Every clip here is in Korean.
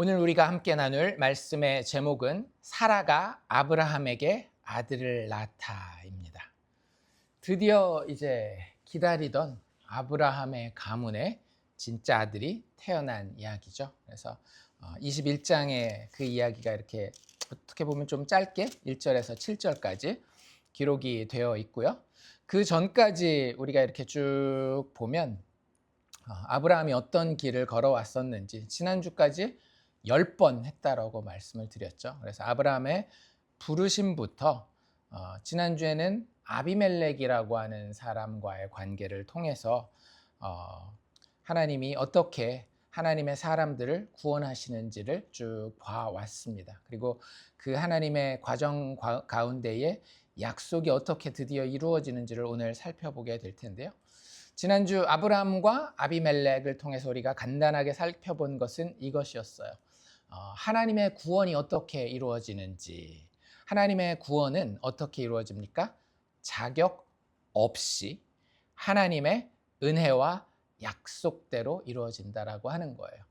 오늘 우리가 함께 나눌 말씀의 제목은 사라가 아브라함에게 아들을 낳다입니다. 드디어 이제 기다리던 아브라함의 가문에 진짜 아들이 태어난 이야기죠. 그래서 21장에 그 이야기가 이렇게 어떻게 보면 좀 짧게 1절에서 7절까지 기록이 되어 있고요. 그 전까지 우리가 이렇게 쭉 보면 아브라함이 어떤 길을 걸어왔었는지 지난주까지 10번 했다라고 말씀을 드렸죠. 그래서 아브라함의 부르심부터 지난주에는 아비멜렉이라고 하는 사람과의 관계를 통해서 하나님이 어떻게 하나님의 사람들을 구원하시는지를 쭉 봐왔습니다. 그리고 그 하나님의 과정 가운데에 약속이 어떻게 드디어 이루어지는지를 오늘 살펴보게 될 텐데요. 지난주 아브라함과 아비멜렉을 통해서 우리가 간단하게 살펴본 것은 이것이었어요. 하나님의 구원이 어떻게 이루어지는지. 하나님의 구원은 어떻게 이루어집니까? 자격 없이 하나님의 은혜와 약속대로 이루어진다라고 하는 거예요.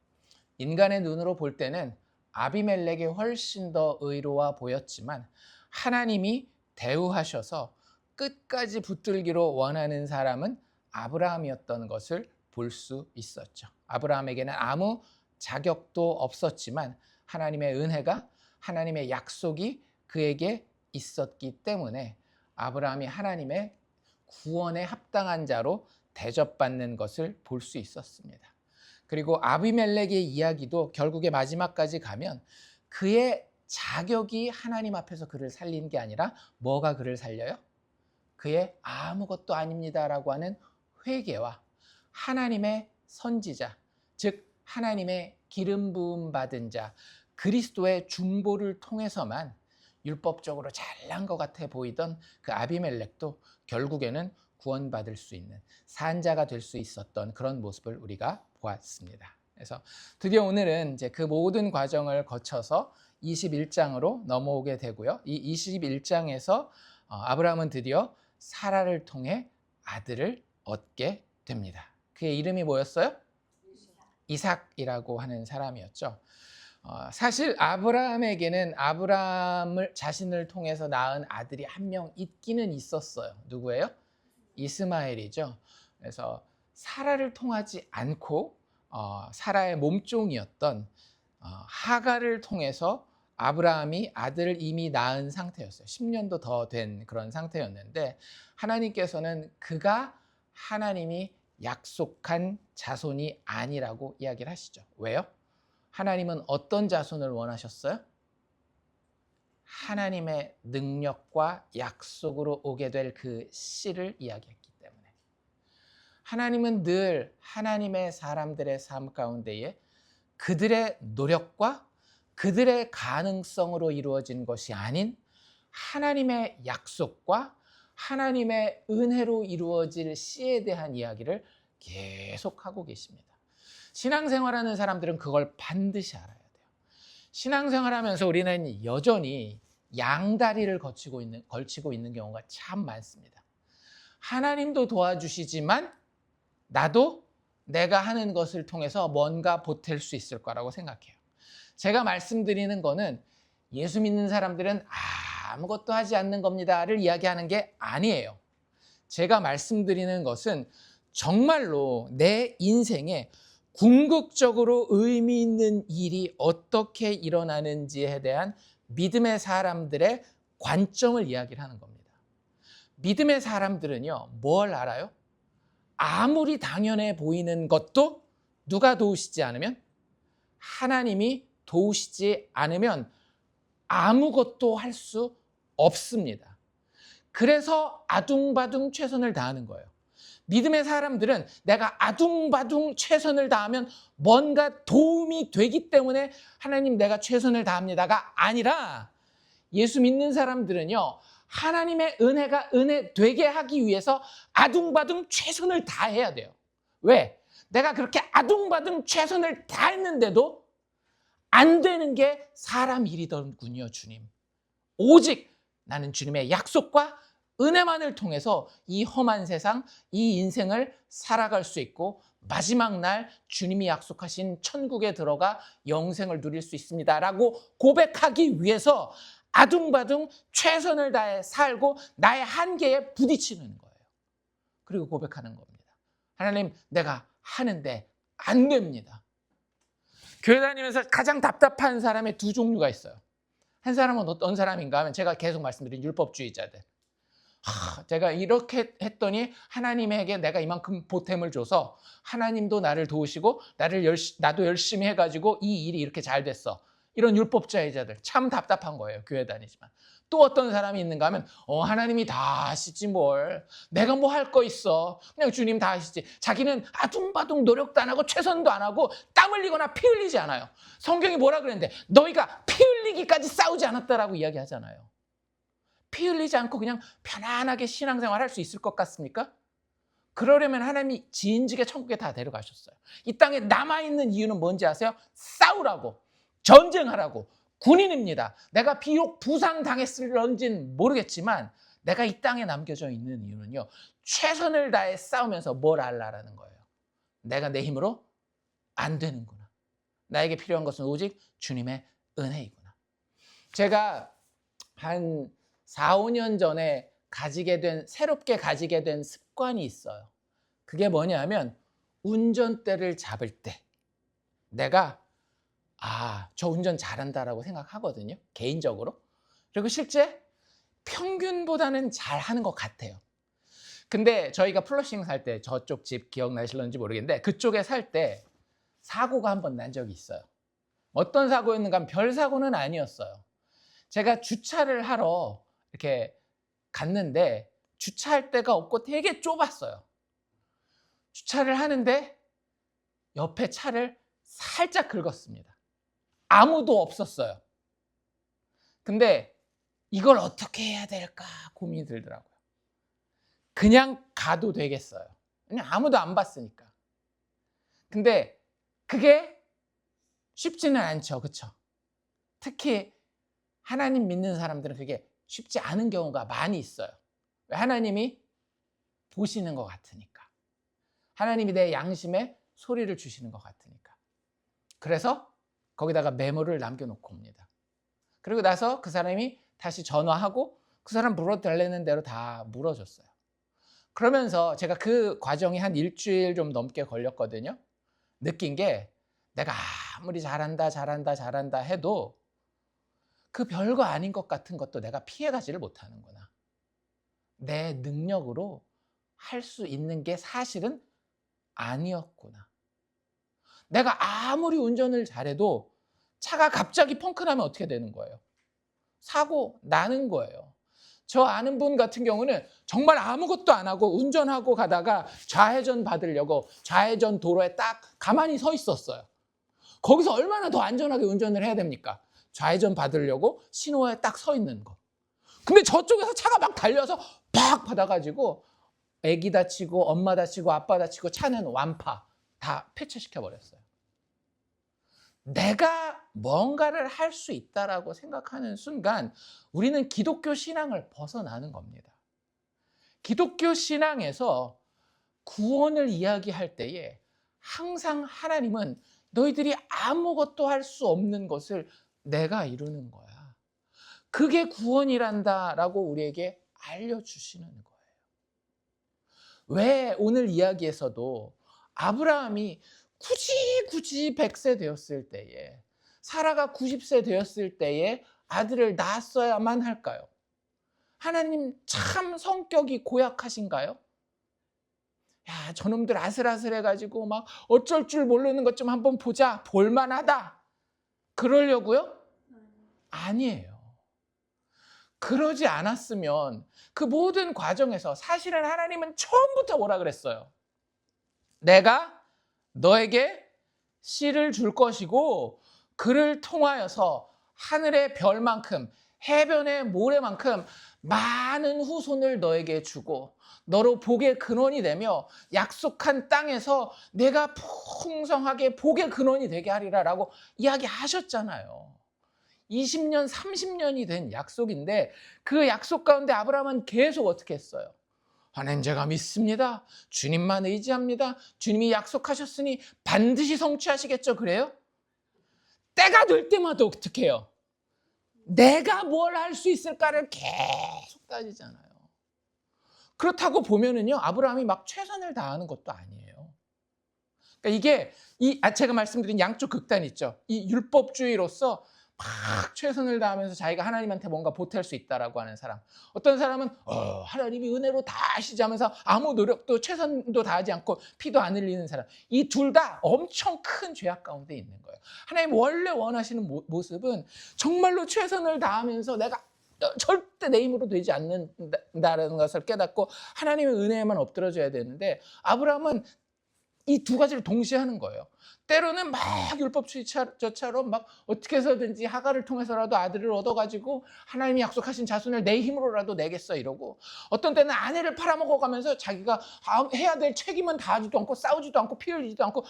인간의 눈으로 볼 때는 아비멜렉이 훨씬 더 의로워 보였지만 하나님이 대우하셔서 끝까지 붙들기로 원하는 사람은 아브라함이었던 것을 볼 수 있었죠. 아브라함에게는 아무 자격도 없었지만 하나님의 은혜가, 하나님의 약속이 그에게 있었기 때문에 아브라함이 하나님의 구원에 합당한 자로 대접받는 것을 볼 수 있었습니다. 그리고 아비멜렉의 이야기도 결국에 마지막까지 가면 그의 자격이 하나님 앞에서 그를 살린 게 아니라 뭐가 그를 살려요? 그의 아무것도 아닙니다라고 하는 회개와 하나님의 선지자, 즉 하나님의 기름 부음 받은 자, 그리스도의 중보를 통해서만 율법적으로 잘난 것 같아 보이던 그 아비멜렉도 결국에는 구원받을 수 있는 산자가 될 수 있었던 그런 모습을 우리가 보았습니다. 그래서 드디어 오늘은 이제 그 모든 과정을 거쳐서 21장으로 넘어오게 되고요. 이 21장에서 아브라함은 드디어 사라를 통해 아들을 얻게 됩니다. 그의 이름이 뭐였어요? 이삭이라고 하는 사람이었죠. 사실 아브라함에게는 아브라함을 자신을 통해서 낳은 아들이 한 명 있기는 있었어요. 누구예요? 이스마엘이죠. 그래서 사라를 통하지 않고 사라의 몸종이었던 하갈을 통해서 아브라함이 아들을 이미 낳은 상태였어요. 10년도 더 된 그런 상태였는데 하나님께서는 그가 하나님이 약속한 자손이 아니라고 이야기를 하시죠. 왜요? 하나님은 어떤 자손을 원하셨어요? 하나님의 능력과 약속으로 오게 될 그 씨를 이야기했기 때문에 하나님은 늘 하나님의 사람들의 삶 가운데에 그들의 노력과 그들의 가능성으로 이루어진 것이 아닌 하나님의 약속과 하나님의 은혜로 이루어질 씨에 대한 이야기를 계속하고 계십니다. 신앙생활하는 사람들은 그걸 반드시 알아야 돼요. 신앙생활하면서 우리는 여전히 양다리를 걸치고 있는 경우가 참 많습니다. 하나님도 도와주시지만 나도 내가 하는 것을 통해서 뭔가 보탤 수 있을 거라고 생각해요. 제가 말씀드리는 거는 예수 믿는 사람들은 아무것도 하지 않는 겁니다를 이야기하는 게 아니에요. 제가 말씀드리는 것은 정말로 내 인생에 궁극적으로 의미 있는 일이 어떻게 일어나는지에 대한 믿음의 사람들의 관점을 이야기를 하는 겁니다. 믿음의 사람들은요, 뭘 알아요? 아무리 당연해 보이는 것도 누가 도우시지 않으면, 하나님이 도우시지 않으면 아무것도 할 수 없습니다. 그래서 아둥바둥 최선을 다하는 거예요. 믿음의 사람들은 내가 아둥바둥 최선을 다하면 뭔가 도움이 되기 때문에 하나님 내가 최선을 다합니다가 아니라, 예수 믿는 사람들은요, 하나님의 은혜가 은혜 되게 하기 위해서 아둥바둥 최선을 다해야 돼요. 왜? 내가 그렇게 아둥바둥 최선을 다했는데도 안 되는 게 사람 일이더군요, 주님. 오직 나는 주님의 약속과 은혜만을 통해서 이 험한 세상, 이 인생을 살아갈 수 있고 마지막 날 주님이 약속하신 천국에 들어가 영생을 누릴 수 있습니다라고 고백하기 위해서 아둥바둥 최선을 다해 살고 나의 한계에 부딪히는 거예요. 그리고 고백하는 겁니다. 하나님, 내가 하는데 안 됩니다. 교회 다니면서 가장 답답한 사람의 두 종류가 있어요. 한 사람은 어떤 사람인가 하면 제가 계속 말씀드린 율법주의자들. 제가 이렇게 했더니 하나님에게 내가 이만큼 보탬을 줘서 하나님도 나를 도우시고 나도 열심히 해가지고 이 일이 이렇게 잘 됐어. 이런 율법주의자들 참 답답한 거예요. 교회 다니지만. 또 어떤 사람이 있는가 하면 하나님이 다 하시지 뭘. 내가 뭐 할 거 있어. 그냥 주님 다 하시지. 자기는 아둥바둥 노력도 안 하고 최선도 안 하고 땀 흘리거나 피 흘리지 않아요. 성경이 뭐라 그랬는데 너희가 피 흘리기까지 싸우지 않았다라고 이야기하잖아요. 피 흘리지 않고 그냥 편안하게 신앙생활 할 수 있을 것 같습니까? 그러려면 하나님이 진즉에 천국에 다 데려가셨어요. 이 땅에 남아있는 이유는 뭔지 아세요? 싸우라고, 전쟁하라고, 군인입니다. 내가 비록 부상당했을런진 모르겠지만 내가 이 땅에 남겨져 있는 이유는요, 최선을 다해 싸우면서 뭘 알라라는 거예요. 내가 내 힘으로 안 되는구나. 나에게 필요한 것은 오직 주님의 은혜이구나. 제가 한 4, 5년 전에 새롭게 가지게 된 습관이 있어요. 그게 뭐냐면 운전대를 잡을 때 내가 저 운전 잘한다라고 생각하거든요. 개인적으로. 그리고 실제 평균보다는 잘하는 것 같아요. 근데 저희가 플러싱 살 때 저쪽 집 기억나실런지 모르겠는데 그쪽에 살 때 사고가 한 번 난 적이 있어요. 어떤 사고였는가 하면 별 사고는 아니었어요. 제가 주차를 하러 이렇게 갔는데 주차할 데가 없고 되게 좁았어요. 주차를 하는데 옆에 차를 살짝 긁었습니다. 아무도 없었어요. 근데 이걸 어떻게 해야 될까 고민이 들더라고요. 그냥 가도 되겠어요. 그냥 아무도 안 봤으니까. 근데 그게 쉽지는 않죠. 그렇죠? 특히 하나님 믿는 사람들은 그게 쉽지 않은 경우가 많이 있어요. 왜? 하나님이 보시는 것 같으니까. 하나님이 내 양심에 소리를 주시는 것 같으니까. 그래서 거기다가 메모를 남겨놓고 옵니다. 그리고 나서 그 사람이 다시 전화하고 그 사람 물어달라는 대로 다 물어줬어요. 그러면서 제가 그 과정이 한 일주일 좀 넘게 걸렸거든요. 느낀 게 내가 아무리 잘한다 해도 그 별거 아닌 것 같은 것도 내가 피해가지를 못하는구나. 내 능력으로 할 수 있는 게 사실은 아니었구나. 내가 아무리 운전을 잘해도 차가 갑자기 펑크 나면 어떻게 되는 거예요? 사고 나는 거예요. 저 아는 분 같은 경우는 정말 아무것도 안 하고 운전하고 가다가 좌회전 받으려고 좌회전 도로에 딱 가만히 서 있었어요. 거기서 얼마나 더 안전하게 운전을 해야 됩니까? 좌회전 받으려고 신호에 딱 서 있는 거. 근데 저쪽에서 차가 막 달려서 팍 받아가지고 애기 다치고 엄마 다치고 아빠 다치고 차는 완파 다 폐차시켜버렸어요. 내가 뭔가를 할 수 있다라고 생각하는 순간 우리는 기독교 신앙을 벗어나는 겁니다. 기독교 신앙에서 구원을 이야기할 때에 항상 하나님은 너희들이 아무것도 할 수 없는 것을 내가 이루는 거야. 그게 구원이란다라고 우리에게 알려주시는 거예요. 왜 오늘 이야기에서도 아브라함이 굳이 100세 되었을 때에 사라가 90세 되었을 때에 아들을 낳았어야만 할까요? 하나님 참 성격이 고약하신가요? 야, 저놈들 아슬아슬해가지고 막 어쩔 줄 모르는 것 좀 한번 보자. 볼만하다. 그러려고요? 아니에요. 그러지 않았으면 그 모든 과정에서 사실은 하나님은 처음부터 뭐라 그랬어요? 내가 너에게 씨를 줄 것이고 그를 통하여서 하늘의 별만큼 해변의 모래만큼 많은 후손을 너에게 주고 너로 복의 근원이 되며 약속한 땅에서 내가 풍성하게 복의 근원이 되게 하리라라고 이야기하셨잖아요. 20년, 30년이 된 약속인데 그 약속 가운데 아브라함은 계속 어떻게 했어요? 하나님 제가 믿습니다. 주님만 의지합니다. 주님이 약속하셨으니 반드시 성취하시겠죠. 그래요? 때가 될 때마다 어떻게 해요? 내가 뭘 할 수 있을까를 계속 따지잖아요. 그렇다고 보면은요, 아브라함이 막 최선을 다하는 것도 아니에요. 그러니까 이게 제가 말씀드린 양쪽 극단 있죠. 이 율법주의로서 막 최선을 다하면서 자기가 하나님한테 뭔가 보탤 수 있다라고 하는 사람. 어떤 사람은 하나님이 은혜로 다 하시지 하면서 아무 노력도 최선도 다하지 않고 피도 안 흘리는 사람. 이 둘 다 엄청 큰 죄악 가운데 있는 거예요. 하나님 원래 원하시는 모습은 정말로 최선을 다하면서 내가 절대 내 힘으로 되지 않는다는 것을 깨닫고 하나님의 은혜에만 엎드려져야 되는데, 아브라함은 이 두 가지를 동시에 하는 거예요. 때로는 막 율법주의자처럼 막 어떻게 해서든지 하갈을 통해서라도 아들을 얻어가지고 하나님이 약속하신 자손을 내 힘으로라도 내겠어 이러고, 어떤 때는 아내를 팔아먹어가면서 자기가 해야 될 책임은 다하지도 않고 싸우지도 않고 피 흘리지도 않고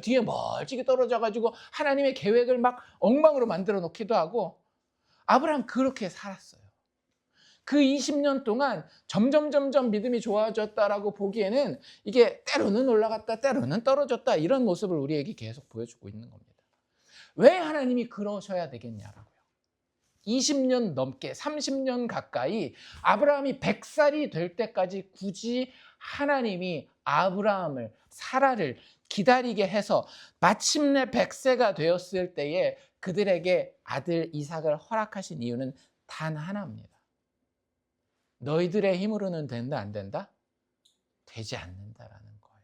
뒤에 멀찍이 떨어져가지고 하나님의 계획을 막 엉망으로 만들어 놓기도 하고. 아브라함 그렇게 살았어요. 그 20년 동안 점점 믿음이 좋아졌다라고 보기에는 이게 때로는 올라갔다 때로는 떨어졌다 이런 모습을 우리에게 계속 보여주고 있는 겁니다. 왜 하나님이 그러셔야 되겠냐라고요. 20년 넘게 30년 가까이 아브라함이 100살이 될 때까지 굳이 하나님이 아브라함을, 사라를 기다리게 해서 마침내 100세가 되었을 때에 그들에게 아들 이삭을 허락하신 이유는 단 하나입니다. 너희들의 힘으로는 된다 안 된다? 되지 않는다라는 거예요.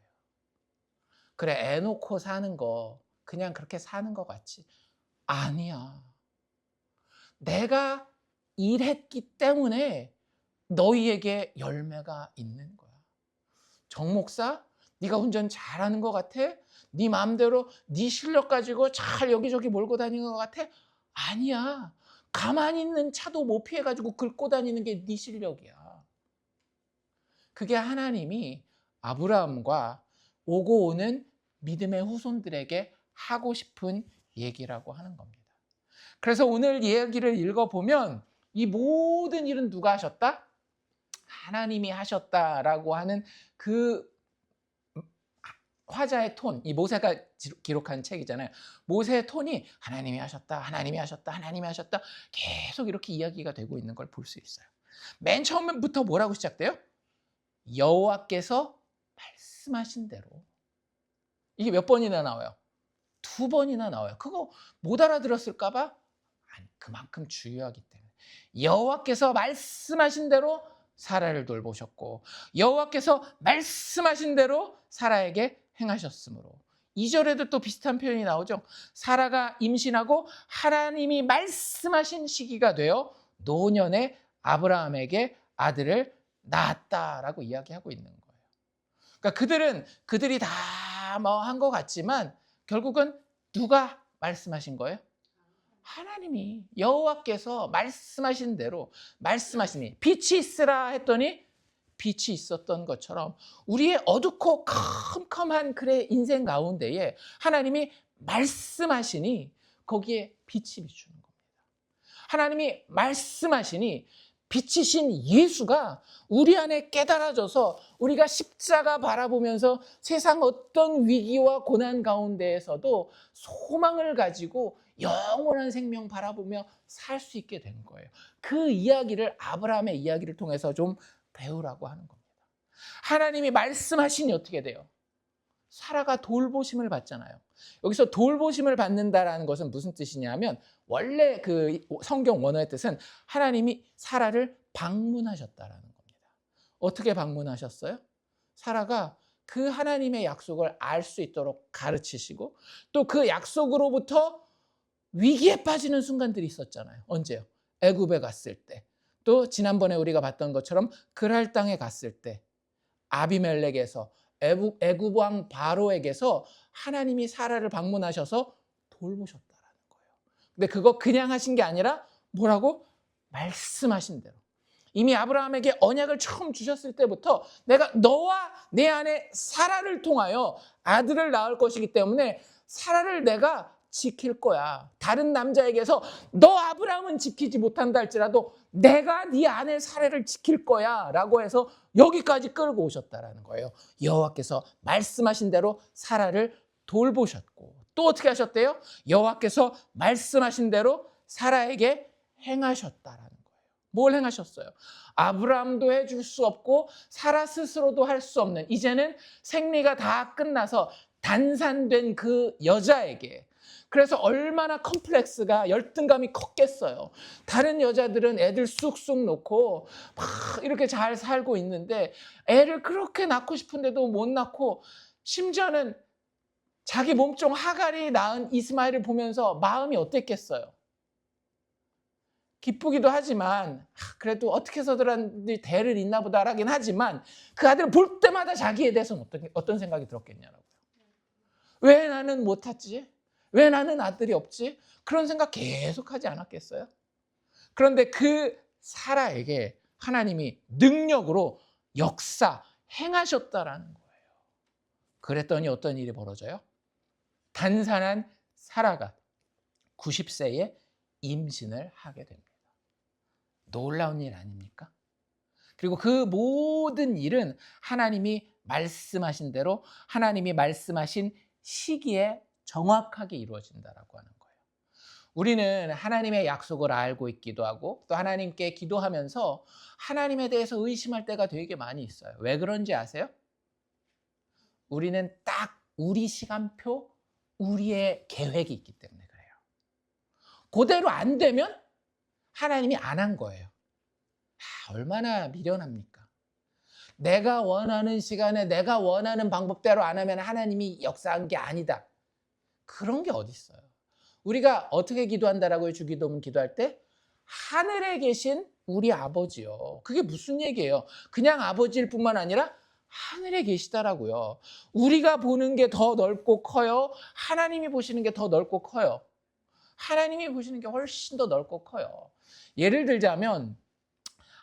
그래, 애 놓고 사는 거 그냥 그렇게 사는 것 같지? 아니야. 내가 일했기 때문에 너희에게 열매가 있는 거야. 정 목사, 네가 운전 잘하는 것 같아? 네 마음대로 네 실력 가지고 잘 여기저기 몰고 다니는 것 같아? 아니야. 가만히 있는 차도 못 피해가지고 긁고 다니는 게 네 실력이야. 그게 하나님이 아브라함과 오고 오는 믿음의 후손들에게 하고 싶은 얘기라고 하는 겁니다. 그래서 오늘 이야기를 읽어보면 이 모든 일은 누가 하셨다? 하나님이 하셨다라고 하는 그 화자의 톤, 이 모세가 기록한 책이잖아요. 모세의 톤이 하나님이 하셨다, 하나님이 하셨다, 하나님이 하셨다 계속 이렇게 이야기가 되고 있는 걸 볼 수 있어요. 맨 처음부터 뭐라고 시작돼요? 여호와께서 말씀하신 대로. 이게 몇 번이나 나와요? 2번이나 나와요. 그거 못 알아들었을까 봐? 아니, 그만큼 중요하기 때문에. 여호와께서 말씀하신 대로 사라를 돌보셨고, 여호와께서 말씀하신 대로 사라에게 행하셨으므로. 2절에도 또 비슷한 표현이 나오죠. 사라가 임신하고 하나님이 말씀하신 시기가 되어 노년에 아브라함에게 아들을 낳았다라고 이야기하고 있는 거예요. 그러니까 그들이 다 뭐 한 것 같지만 결국은 누가 말씀하신 거예요? 하나님이, 여호와께서 말씀하신 대로, 말씀하시니 빛이 있으라 했더니 빛이 있었던 것처럼 우리의 어둡고 컴컴한 그의 인생 가운데에 하나님이 말씀하시니 거기에 빛이 비추는 겁니다. 하나님이 말씀하시니 빛이신 예수가 우리 안에 깨달아져서 우리가 십자가 바라보면서 세상 어떤 위기와 고난 가운데에서도 소망을 가지고 영원한 생명 바라보며 살 수 있게 된 거예요. 그 이야기를 아브라함의 이야기를 통해서 좀 배우라고 하는 겁니다. 하나님이 말씀하시니 어떻게 돼요? 사라가 돌보심을 받잖아요. 여기서 돌보심을 받는다라는 것은 무슨 뜻이냐면, 원래 그 성경 원어의 뜻은 하나님이 사라를 방문하셨다라는 겁니다. 어떻게 방문하셨어요? 사라가 그 하나님의 약속을 알 수 있도록 가르치시고, 또 그 약속으로부터 위기에 빠지는 순간들이 있었잖아요. 언제요? 애굽에 갔을 때, 또 지난번에 우리가 봤던 것처럼 그랄 땅에 갔을 때, 아비멜렉에서, 애굽 왕 바로에게서 하나님이 사라를 방문하셔서 돌보셨다라는 거예요. 근데 그거 그냥 하신 게 아니라 뭐라고? 말씀하신 대로. 이미 아브라함에게 언약을 처음 주셨을 때부터 내가 너와 내 안에 사라를 통하여 아들을 낳을 것이기 때문에 사라를 내가 지킬 거야. 다른 남자에게서 너 아브라함은 지키지 못한다 할지라도 내가 네 아내 사례를 지킬 거야 라고 해서 여기까지 끌고 오셨다라는 거예요. 여호와께서 말씀하신 대로 사라를 돌보셨고 또 어떻게 하셨대요? 여호와께서 말씀하신 대로 사라에게 행하셨다라는 거예요. 뭘 행하셨어요? 아브라함도 해줄 수 없고 사라 스스로도 할 수 없는, 이제는 생리가 다 끝나서 단산된 그 여자에게, 그래서 얼마나 컴플렉스가, 열등감이 컸겠어요. 다른 여자들은 애들 쑥쑥 놓고 막 이렇게 잘 살고 있는데 애를 그렇게 낳고 싶은데도 못 낳고, 심지어는 자기 몸종 하갈이 낳은 이스마엘을 보면서 마음이 어땠겠어요? 기쁘기도 하지만 그래도 어떻게 해서든 대를 잇나 보다 하긴 하지만 그 아들을 볼 때마다 자기에 대해서는 어떤 생각이 들었겠냐라고요. 왜 나는 못 탔지? 왜 나는 아들이 없지? 그런 생각 계속 하지 않았겠어요? 그런데 그 사라에게 하나님이 능력으로 역사 행하셨다라는 거예요. 그랬더니 어떤 일이 벌어져요? 단산한 사라가 90세에 임신을 하게 됩니다. 놀라운 일 아닙니까? 그리고 그 모든 일은 하나님이 말씀하신 대로 하나님이 말씀하신 시기에 정확하게 이루어진다라고 하는 거예요. 우리는 하나님의 약속을 알고 있기도 하고 또 하나님께 기도하면서 하나님에 대해서 의심할 때가 되게 많이 있어요. 왜 그런지 아세요? 우리는 딱 우리 시간표, 우리의 계획이 있기 때문에 그래요. 그대로 안 되면 하나님이 안 한 거예요. 얼마나 미련합니까? 내가 원하는 시간에 내가 원하는 방법대로 안 하면 하나님이 역사한 게 아니다. 그런 게 어디 있어요? 우리가 어떻게 기도한다라고요? 주기도문 기도할 때 하늘에 계신 우리 아버지요. 그게 무슨 얘기예요? 그냥 아버지일 뿐만 아니라 하늘에 계시다라고요. 우리가 보는 게 더 넓고 커요? 하나님이 보시는 게 더 넓고 커요? 하나님이 보시는 게 훨씬 더 넓고 커요. 예를 들자면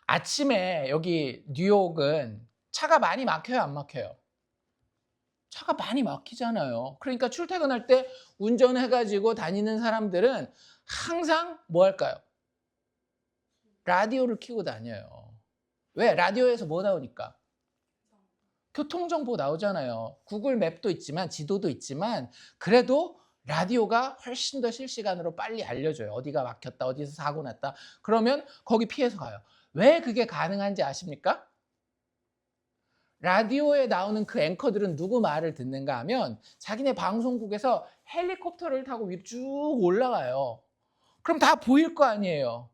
아침에 여기 뉴욕은 차가 많이 막혀요, 안 막혀요? 차가 많이 막히잖아요. 그러니까 출퇴근할 때 운전해가지고 다니는 사람들은 항상 뭐 할까요? 라디오를 켜고 다녀요. 왜? 라디오에서 뭐 나오니까? 교통정보 나오잖아요. 구글 맵도 있지만 지도도 있지만 그래도 라디오가 훨씬 더 실시간으로 빨리 알려줘요. 어디가 막혔다, 어디서 사고 났다. 그러면 거기 피해서 가요. 왜 그게 가능한지 아십니까? 라디오에 나오는 그 앵커들은 누구 말을 듣는가 하면 자기네 방송국에서 헬리콥터를 타고 위로 쭉 올라가요. 그럼 다 보일 거 아니에요.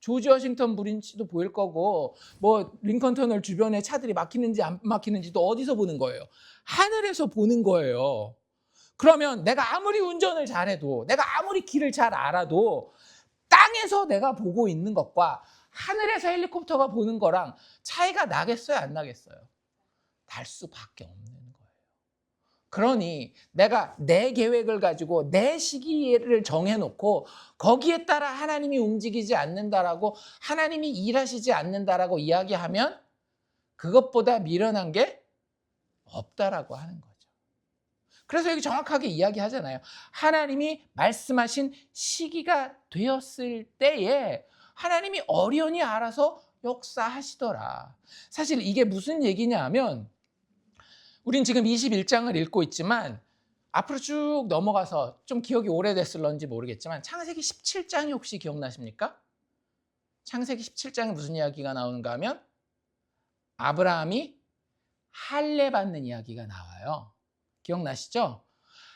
조지 워싱턴 브리지도 보일 거고 뭐 링컨 터널 주변에 차들이 막히는지 안 막히는지도 어디서 보는 거예요? 하늘에서 보는 거예요. 그러면 내가 아무리 운전을 잘해도 내가 아무리 길을 잘 알아도 땅에서 내가 보고 있는 것과 하늘에서 헬리콥터가 보는 거랑 차이가 나겠어요? 안 나겠어요? 날 수밖에 없는 거예요. 그러니 내가 내 계획을 가지고 내 시기를 정해놓고 거기에 따라 하나님이 움직이지 않는다라고, 하나님이 일하시지 않는다라고 이야기하면 그것보다 미련한 게 없다라고 하는 거죠. 그래서 여기 정확하게 이야기하잖아요. 하나님이 말씀하신 시기가 되었을 때에 하나님이 어련히 알아서 역사하시더라. 사실 이게 무슨 얘기냐 하면 우린 지금 21장을 읽고 있지만 앞으로 쭉 넘어가서 좀 기억이 오래됐을런지 모르겠지만 창세기 17장이 혹시 기억나십니까? 창세기 17장에 무슨 이야기가 나오는가 하면 아브라함이 할례 받는 이야기가 나와요. 기억나시죠?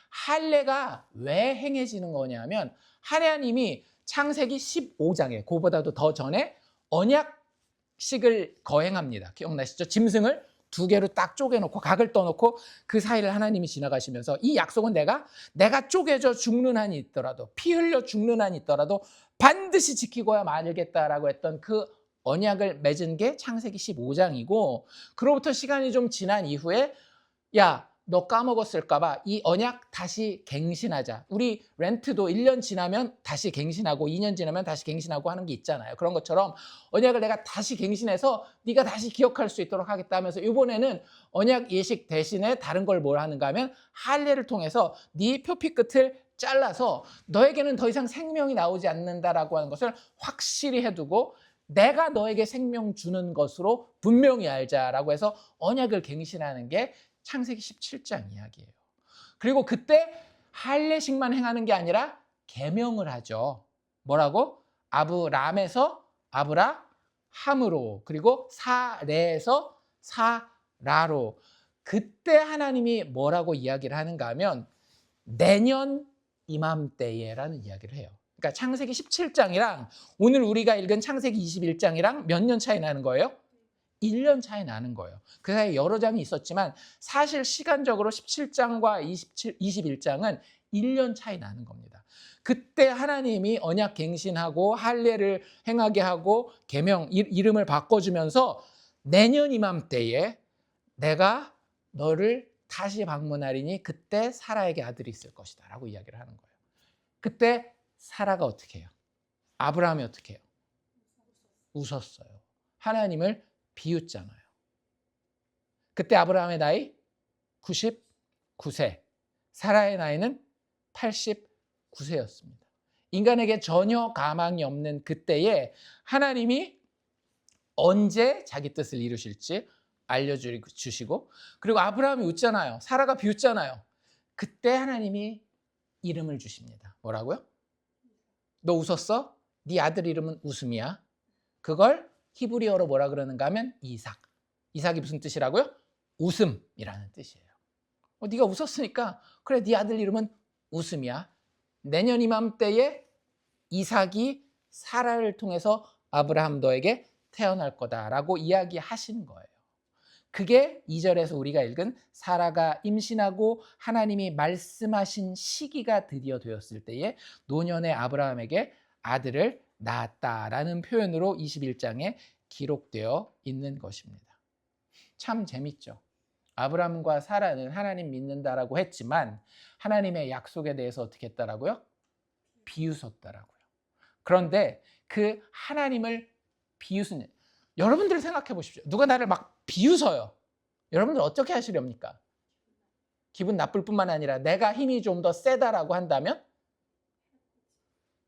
할례가 왜 행해지는 거냐면 하나님이 창세기 15장에 그보다도 더 전에 언약식을 거행합니다. 기억나시죠? 짐승을 두 개로 딱 쪼개놓고 각을 떠놓고 그 사이를 하나님이 지나가시면서 이 약속은 내가 쪼개져 죽는 한이 있더라도 피 흘려 죽는 한이 있더라도 반드시 지키고야 말겠다라고 했던 그 언약을 맺은 게 창세기 15장이고 그로부터 시간이 좀 지난 이후에 야, 너 까먹었을까 봐 이 언약 다시 갱신하자. 우리 렌트도 1년 지나면 다시 갱신하고 2년 지나면 다시 갱신하고 하는 게 있잖아요. 그런 것처럼 언약을 내가 다시 갱신해서 네가 다시 기억할 수 있도록 하겠다 하면서 이번에는 언약 예식 대신에 다른 걸 뭘 하는가 하면 할례를 통해서 네 표피 끝을 잘라서 너에게는 더 이상 생명이 나오지 않는다라고 하는 것을 확실히 해두고 내가 너에게 생명 주는 것으로 분명히 알자라고 해서 언약을 갱신하는 게 창세기 17장 이야기예요. 그리고 그때 할례식만 행하는 게 아니라 계명을 하죠. 뭐라고? 아브람에서 아브라함으로, 그리고 사레에서 사라로. 그때 하나님이 뭐라고 이야기를 하는가 하면 내년 이맘때에라는 이야기를 해요. 그러니까 창세기 17장이랑 오늘 우리가 읽은 창세기 21장이랑 몇 년 차이 나는 거예요? 1년 차이 나는 거예요. 그 사이에 여러 장이 있었지만 사실 시간적으로 17장과 21장은 1년 차이 나는 겁니다. 그때 하나님이 언약 갱신하고 할례를 행하게 하고 계명 이름을 바꿔주면서 내년 이맘때에 내가 너를 다시 방문하리니 그때 사라에게 아들이 있을 것이다 라고 이야기를 하는 거예요. 그때 사라가 어떻게 해요? 아브라함이 어떻게 해요? 웃었어요. 하나님을 비웃잖아요. 그때 아브라함의 나이 99세, 사라의 나이는 89세였습니다. 인간에게 전혀 가망이 없는 그때에 하나님이 언제 자기 뜻을 이루실지 알려주시고, 그리고 아브라함이 웃잖아요. 사라가 비웃잖아요. 그때 하나님이 이름을 주십니다. 뭐라고요? 너 웃었어? 네 아들 이름은 웃음이야. 그걸 히브리어로 뭐라 그러는가 하면 이삭. 이삭이 무슨 뜻이라고요? 웃음이라는 뜻이에요. 네가 웃었으니까 그래, 네 아들 이름은 웃음이야. 내년 이맘때에 이삭이 사라를 통해서 아브라함 너에게 태어날 거다라고 이야기하신 거예요. 그게 2절에서 우리가 읽은 사라가 임신하고 하나님이 말씀하신 시기가 드디어 되었을 때에 노년의 아브라함에게 아들을 낳았다라는 표현으로 21장에 기록되어 있는 것입니다. 참 재밌죠. 아브라함과 사라는 하나님 믿는다라고 했지만 하나님의 약속에 대해서 어떻게 했다라고요? 비웃었다라고요. 그런데 그 하나님을 비웃은, 여러분들 생각해 보십시오. 누가 나를 막 비웃어요. 여러분들 어떻게 하시렵니까? 기분 나쁠 뿐만 아니라 내가 힘이 좀 더 세다라고 한다면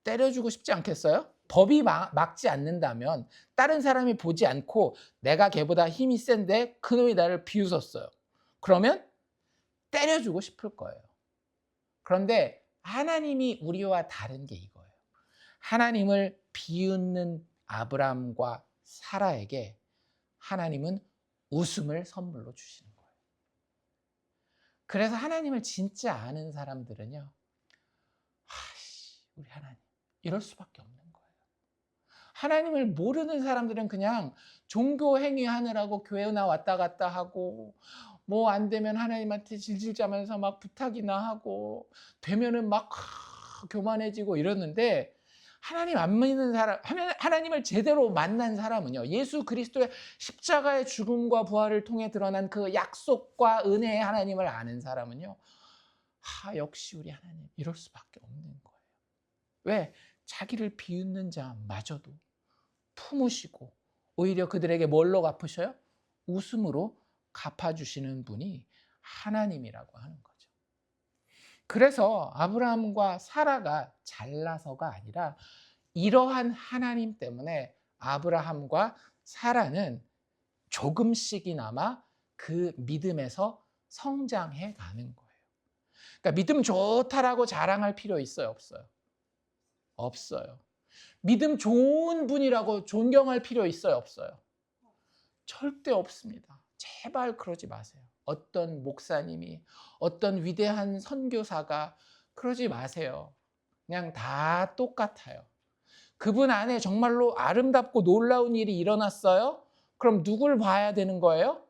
때려주고 싶지 않겠어요? 법이 막지 않는다면 다른 사람이 보지 않고 내가 걔보다 힘이 센데 그놈이 나를 비웃었어요. 그러면 때려주고 싶을 거예요. 그런데 하나님이 우리와 다른 게 이거예요. 하나님을 비웃는 아브라함과 사라에게 하나님은 웃음을 선물로 주시는 거예요. 그래서 하나님을 진짜 아는 사람들은요, 우리 하나님 이럴 수밖에 없는 거예요. 하나님을 모르는 사람들은 그냥 종교 행위하느라고 교회나 왔다 갔다 하고 뭐 안 되면 하나님한테 질질 짜면서 막 부탁이나 하고 되면은 막 교만해지고 이러는데, 하나님 안 믿는 사람, 하나님을 제대로 만난 사람은요, 예수 그리스도의 십자가의 죽음과 부활을 통해 드러난 그 약속과 은혜의 하나님을 아는 사람은요, 역시 우리 하나님 이럴 수밖에 없는 거예요. 왜? 자기를 비웃는 자마저도 품으시고 오히려 그들에게 뭘로 갚으셔요? 웃음으로 갚아주시는 분이 하나님이라고 하는 거죠. 그래서 아브라함과 사라가 잘나서가 아니라 이러한 하나님 때문에 아브라함과 사라는 조금씩이나마 그 믿음에서 성장해 가는 거예요. 그러니까 믿음 좋다라고 자랑할 필요 있어요, 없어요? 없어요. 믿음 좋은 분이라고 존경할 필요 있어요, 없어요? 절대 없습니다. 제발 그러지 마세요. 어떤 목사님이, 어떤 위대한 선교사가, 그러지 마세요. 그냥 다 똑같아요. 그분 안에 정말로 아름답고 놀라운 일이 일어났어요? 그럼 누굴 봐야 되는 거예요?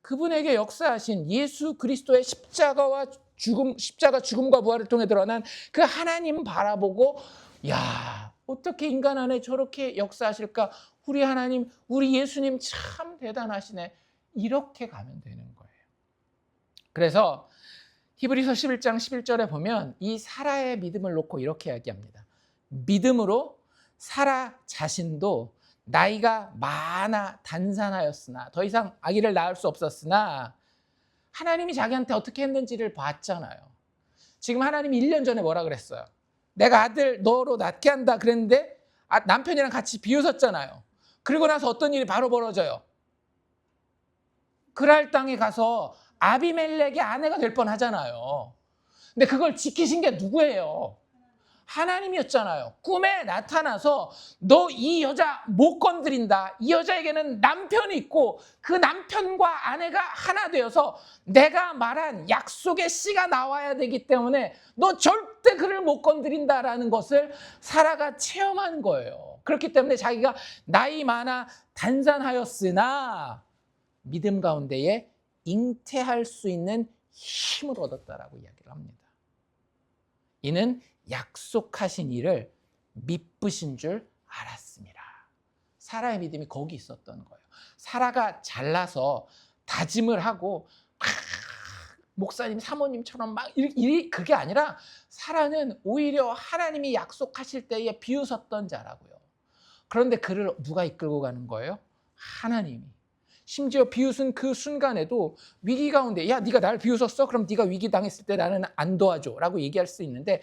그분에게 역사하신 예수 그리스도의 십자가 죽음과 부활을 통해 드러난 그 하나님 바라보고, 야, 어떻게 인간 안에 저렇게 역사하실까? 우리 하나님, 우리 예수님 참 대단하시네. 이렇게 가면 되는 거예요. 그래서 히브리서 11장 11절에 보면 이 사라의 믿음을 놓고 이렇게 이야기합니다. 믿음으로 사라 자신도 나이가 많아 단산하였으나, 더 이상 아기를 낳을 수 없었으나 하나님이 자기한테 어떻게 했는지를 봤잖아요. 지금 하나님이 1년 전에 뭐라 그랬어요? 내가 아들 너로 낳게 한다 그랬는데 남편이랑 같이 비웃었잖아요. 그리고 나서 어떤 일이 바로 벌어져요? 그랄 땅에 가서 아비멜렉의 아내가 될 뻔하잖아요. 근데 그걸 지키신 게 누구예요? 하나님이었잖아요. 꿈에 나타나서 너 이 여자 못 건드린다. 이 여자에게는 남편이 있고 그 남편과 아내가 하나 되어서 내가 말한 약속의 씨가 나와야 되기 때문에 너 절대 그를 못 건드린다라는 것을 사라가 체험한 거예요. 그렇기 때문에 자기가 나이 많아 단산하였으나 믿음 가운데에 잉태할 수 있는 힘을 얻었다라고 이야기를 합니다. 이는 약속하신 일을 미쁘신 줄 알았습니다. 사라의 믿음이 거기 있었던 거예요. 사라가 잘나서 다짐을 하고 목사님, 사모님처럼 막 그게 아니라 사라는 오히려 하나님이 약속하실 때에 비웃었던 자라고요. 그런데 그를 누가 이끌고 가는 거예요? 하나님이. 심지어 비웃은 그 순간에도 위기 가운데 야 네가 날 비웃었어? 그럼 네가 위기 당했을 때 나는 안 도와줘 라고 얘기할 수 있는데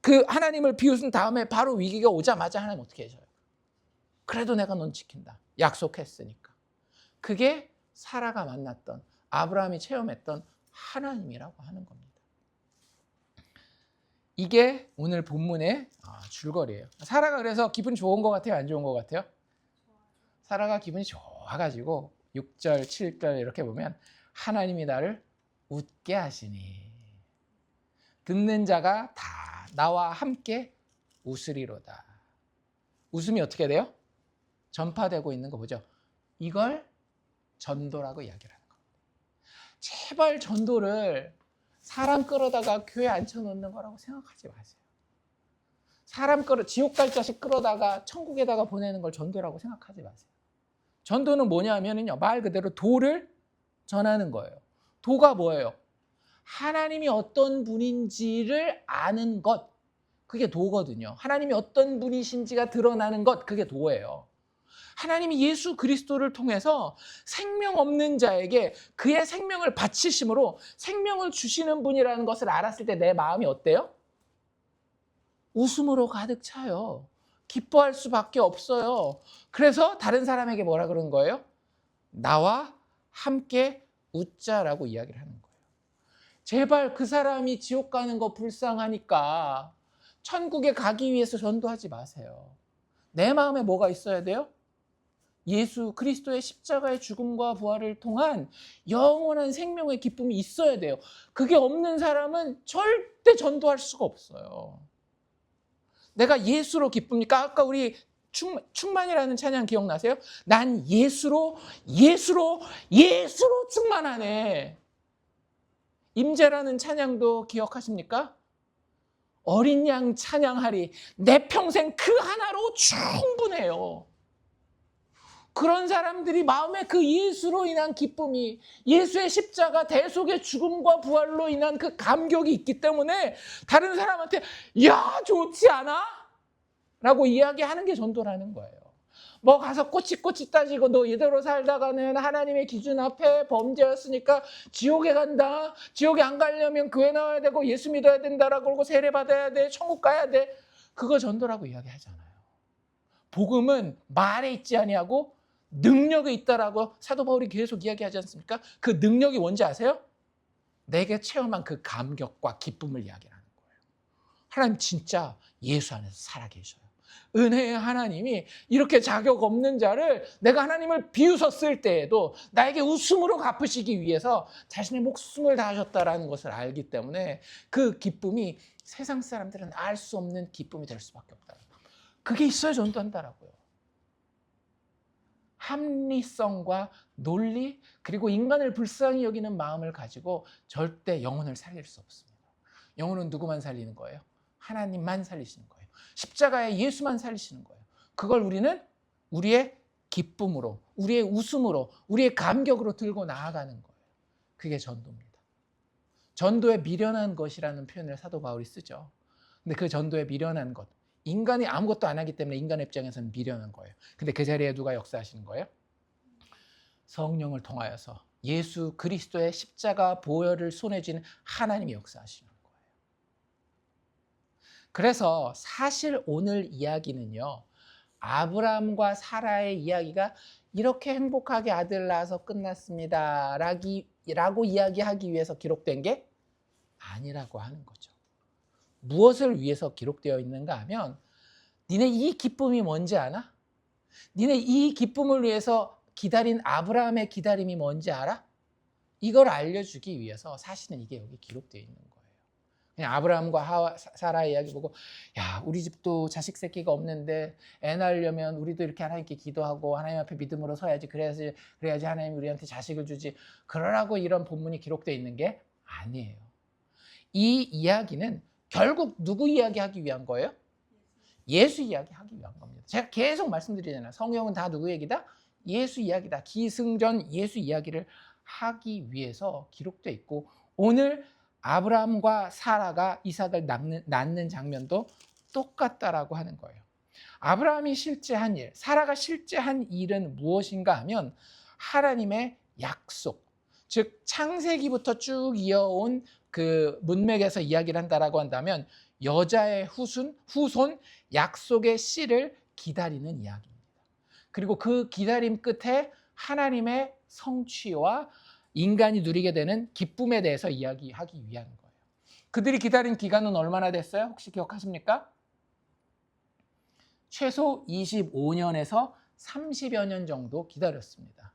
그 하나님을 비웃은 다음에 바로 위기가 오자마자 하나님 어떻게 해줘요? 그래도 내가 넌 지킨다. 약속했으니까. 그게 사라가 만났던 아브라함이 체험했던 하나님이라고 하는 겁니다. 이게 오늘 본문의 줄거리예요. 사라가 그래서 기분 좋은 것 같아요? 안 좋은 것 같아요? 사라가 기분이 좋아가지고 6절, 7절 이렇게 보면 하나님이 나를 웃게 하시니 듣는 자가 다 나와 함께 웃으리로다. 웃음이 어떻게 돼요? 전파되고 있는 거 보죠. 이걸 전도라고 이야기를 하는 겁니다. 제발 전도를 사람 끌어다가 교회 앉혀놓는 거라고 생각하지 마세요. 사람 지옥 갈 자식 끌어다가 천국에다가 보내는 걸 전도라고 생각하지 마세요. 전도는 뭐냐면요, 말 그대로 도를 전하는 거예요. 도가 뭐예요? 하나님이 어떤 분인지를 아는 것, 그게 도거든요. 하나님이 어떤 분이신지가 드러나는 것, 그게 도예요. 하나님이 예수 그리스도를 통해서 생명 없는 자에게 그의 생명을 바치심으로 생명을 주시는 분이라는 것을 알았을 때 내 마음이 어때요? 웃음으로 가득 차요. 기뻐할 수밖에 없어요. 그래서 다른 사람에게 뭐라 그런 거예요? 나와 함께 웃자라고 이야기를 하는 거예요. 제발 그 사람이 지옥 가는 거 불쌍하니까 천국에 가기 위해서 전도하지 마세요. 내 마음에 뭐가 있어야 돼요? 예수 그리스도의 십자가의 죽음과 부활을 통한 영원한 생명의 기쁨이 있어야 돼요. 그게 없는 사람은 절대 전도할 수가 없어요. 내가 예수로 기쁩니까? 아까 우리 충만이라는 찬양 기억나세요? 난 예수로 충만하네. 임재라는 찬양도 기억하십니까? 어린 양 찬양하리. 내 평생 그 하나로 충분해요. 그런 사람들이 마음에 그 예수로 인한 기쁨이, 예수의 십자가 대속의 죽음과 부활로 인한 그 감격이 있기 때문에 다른 사람한테 야 좋지 않아? 라고 이야기하는 게 전도라는 거예요. 뭐 가서 꼬치꼬치 따지고 너 이대로 살다가는 하나님의 기준 앞에 범죄였으니까 지옥에 간다. 지옥에 안 가려면 교회 나와야 되고 예수 믿어야 된다라고 그러고 세례 받아야 돼. 천국 가야 돼. 그거 전도라고 이야기하잖아요. 복음은 말에 있지 아니하고 능력이 있다라고 사도 바울이 계속 이야기하지 않습니까? 그 능력이 뭔지 아세요? 내게 체험한 그 감격과 기쁨을 이야기하는 거예요. 하나님 진짜 예수 안에서 살아계셔요. 은혜의 하나님이 이렇게 자격 없는 자를 내가 하나님을 비웃었을 때에도 나에게 웃음으로 갚으시기 위해서 자신의 목숨을 다하셨다라는 것을 알기 때문에 그 기쁨이 세상 사람들은 알 수 없는 기쁨이 될 수밖에 없다. 그게 있어야 전도한다라고요. 합리성과 논리 그리고 인간을 불쌍히 여기는 마음을 가지고 절대 영혼을 살릴 수 없습니다. 영혼은 누구만 살리는 거예요? 하나님만 살리시는 거예요. 십자가에 예수만 살리시는 거예요. 그걸 우리는 우리의 기쁨으로, 우리의 웃음으로, 우리의 감격으로 들고 나아가는 거예요. 그게 전도입니다. 전도에 미련한 것이라는 표현을 사도 바울이 쓰죠. 근데 그 전도에 미련한 것, 인간이 아무것도 안 하기 때문에 인간의 입장에서는 미련한 거예요. 근데 그 자리에 누가 역사하시는 거예요? 성령을 통하여서 예수 그리스도의 십자가 보혈을 손에 쥐는 하나님이 역사하시는 거예요. 그래서 사실 오늘 이야기는요, 아브라함과 사라의 이야기가 이렇게 행복하게 아들 낳아서 끝났습니다 라고 이야기하기 위해서 기록된 게 아니라고 하는 거죠. 무엇을 위해서 기록되어 있는가 하면, 니네 이 기쁨이 뭔지 아나? 니네 이 기쁨을 위해서 기다린 아브라함의 기다림이 뭔지 알아? 이걸 알려주기 위해서 사실은 이게 여기 기록되어 있는 거예요. 그냥 아브라함과 사라의 이야기 보고, 야, 우리 집도 자식 새끼가 없는데 애 낳으려면 우리도 이렇게 하나님께 기도하고 하나님 앞에 믿음으로 서야지, 그래야지 하나님 우리한테 자식을 주지, 그러라고 이런 본문이 기록되어 있는 게 아니에요. 이 이야기는 결국 누구 이야기하기 위한 거예요? 예수 이야기하기 위한 겁니다. 제가 계속 말씀드리잖아요. 성경은 다 누구 얘기다? 예수 이야기다. 기승전 예수 이야기를 하기 위해서 기록되어 있고, 오늘 아브라함과 사라가 이삭을 낳는 장면도 똑같다라고 하는 거예요. 아브라함이 실제 한 일, 사라가 실제 한 일은 무엇인가 하면 하나님의 약속, 즉 창세기부터 쭉 이어온 그 문맥에서 이야기를 한다라고 한다면 여자의 후손 약속의 씨를 기다리는 이야기입니다. 그리고 그 기다림 끝에 하나님의 성취와 인간이 누리게 되는 기쁨에 대해서 이야기하기 위한 거예요. 그들이 기다린 기간은 얼마나 됐어요? 혹시 기억하십니까? 최소 25년에서 30여 년 정도 기다렸습니다.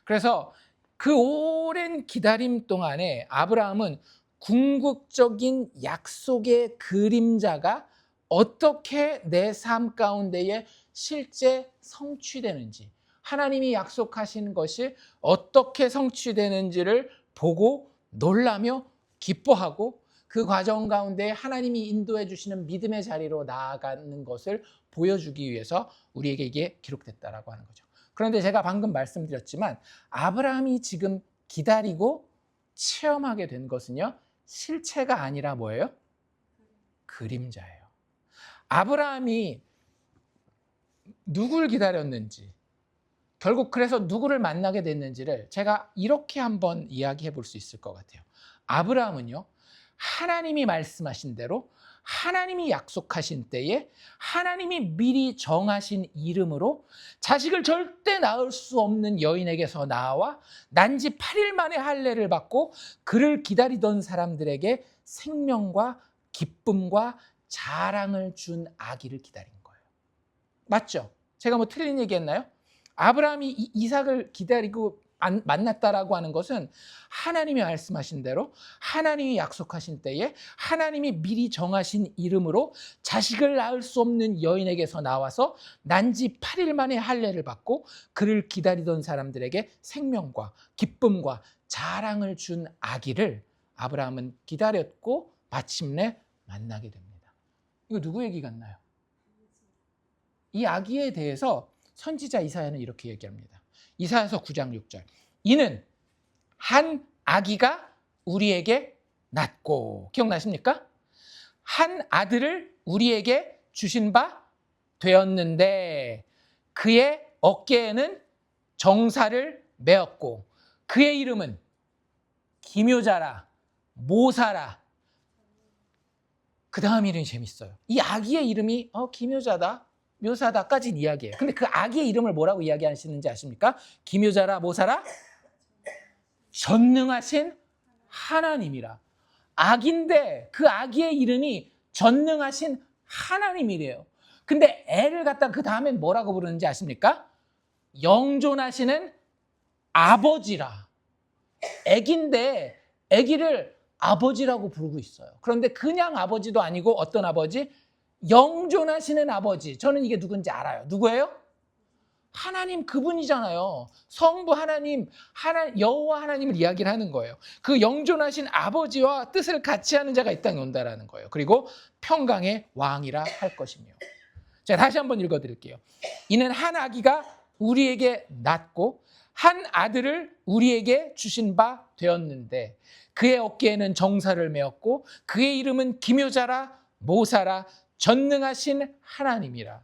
그래서 그 오랜 기다림 동안에 아브라함은 궁극적인 약속의 그림자가 어떻게 내 삶 가운데에 실제 성취되는지, 하나님이 약속하신 것이 어떻게 성취되는지를 보고 놀라며 기뻐하고, 그 과정 가운데 하나님이 인도해 주시는 믿음의 자리로 나아가는 것을 보여주기 위해서 우리에게 이게 기록됐다라고 하는 거죠. 그런데 제가 방금 말씀드렸지만 아브라함이 지금 기다리고 체험하게 된 것은요, 실체가 아니라 뭐예요? 그림자예요. 아브라함이 누굴 기다렸는지, 결국 그래서 누구를 만나게 됐는지를 제가 이렇게 한번 이야기해 볼 수 있을 것 같아요. 아브라함은요, 하나님이 말씀하신 대로 하나님이 약속하신 때에 하나님이 미리 정하신 이름으로 자식을 절대 낳을 수 없는 여인에게서 나와 난지 8일 만에 할례를 받고 그를 기다리던 사람들에게 생명과 기쁨과 자랑을 준 아기를 기다린 거예요. 맞죠? 제가 뭐 틀린 얘기했나요? 아브라함이 이삭을 기다리고 만났다라고 하는 것은 하나님이 말씀하신 대로 하나님이 약속하신 때에 하나님이 미리 정하신 이름으로 자식을 낳을 수 없는 여인에게서 나와서 난지 8일 만에 할례를 받고 그를 기다리던 사람들에게 생명과 기쁨과 자랑을 준 아기를 아브라함은 기다렸고 마침내 만나게 됩니다. 이거 누구 얘기 같나요? 이 아기에 대해서 선지자 이사야는 이렇게 얘기합니다. 이사야서 9장 6절. 이는 한 아기가 우리에게 낳고, 기억나십니까? 한 아들을 우리에게 주신 바 되었는데 그의 어깨에는 정사를 메었고 그의 이름은 기묘자라 모사라. 그 다음 이름이 재밌어요. 이 아기의 이름이 기묘자다 묘사다까지는 이야기예요. 근데 그 아기의 이름을 뭐라고 이야기하시는지 아십니까? 기묘자라 모사라 전능하신 하나님이라. 아기인데 그 아기의 이름이 전능하신 하나님이래요. 근데 애를 갖다가 그 다음엔 뭐라고 부르는지 아십니까? 영존하시는 아버지라. 애기인데 애기를 아버지라고 부르고 있어요. 그런데 그냥 아버지도 아니고 어떤 아버지? 영존하시는 아버지. 저는 이게 누군지 알아요. 누구예요? 하나님 그분이잖아요. 성부 하나님, 여호와 하나님을 이야기를 하는 거예요. 그 영존하신 아버지와 뜻을 같이 하는 자가 이 땅에 온다라는 거예요. 그리고 평강의 왕이라 할 것이며. 자, 다시 한번 읽어드릴게요. 이는 한 아기가 우리에게 낳고 한 아들을 우리에게 주신 바 되었는데 그의 어깨에는 정사를 메었고 그의 이름은 기묘자라 모사라 전능하신 하나님이라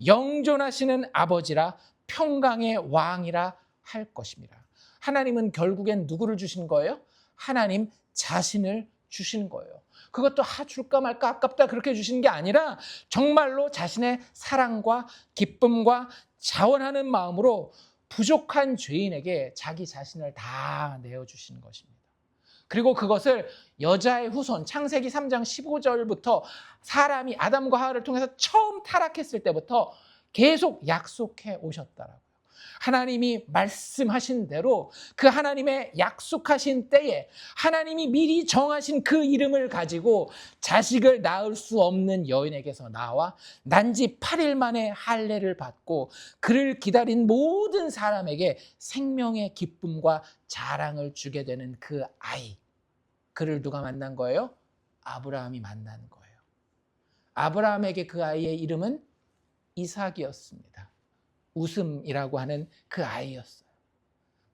영존하시는 아버지라 평강의 왕이라 할 것입니다. 하나님은 결국엔 누구를 주신 거예요? 하나님 자신을 주신 거예요. 그것도 줄까 말까 아깝다 그렇게 주시는 게 아니라 정말로 자신의 사랑과 기쁨과 자원하는 마음으로 부족한 죄인에게 자기 자신을 다 내어주시는 것입니다. 그리고 그것을 여자의 후손, 창세기 3장 15절부터 사람이 아담과 하와를 통해서 처음 타락했을 때부터 계속 약속해 오셨다라고요. 하나님이 말씀하신 대로 그 하나님의 약속하신 때에 하나님이 미리 정하신 그 이름을 가지고 자식을 낳을 수 없는 여인에게서 나와 난지 8일 만에 할례를 받고 그를 기다린 모든 사람에게 생명의 기쁨과 자랑을 주게 되는 그 아이, 그를 누가 만난 거예요? 아브라함이 만난 거예요. 아브라함에게 그 아이의 이름은 이삭이었습니다. 웃음이라고 하는 그 아이였어요.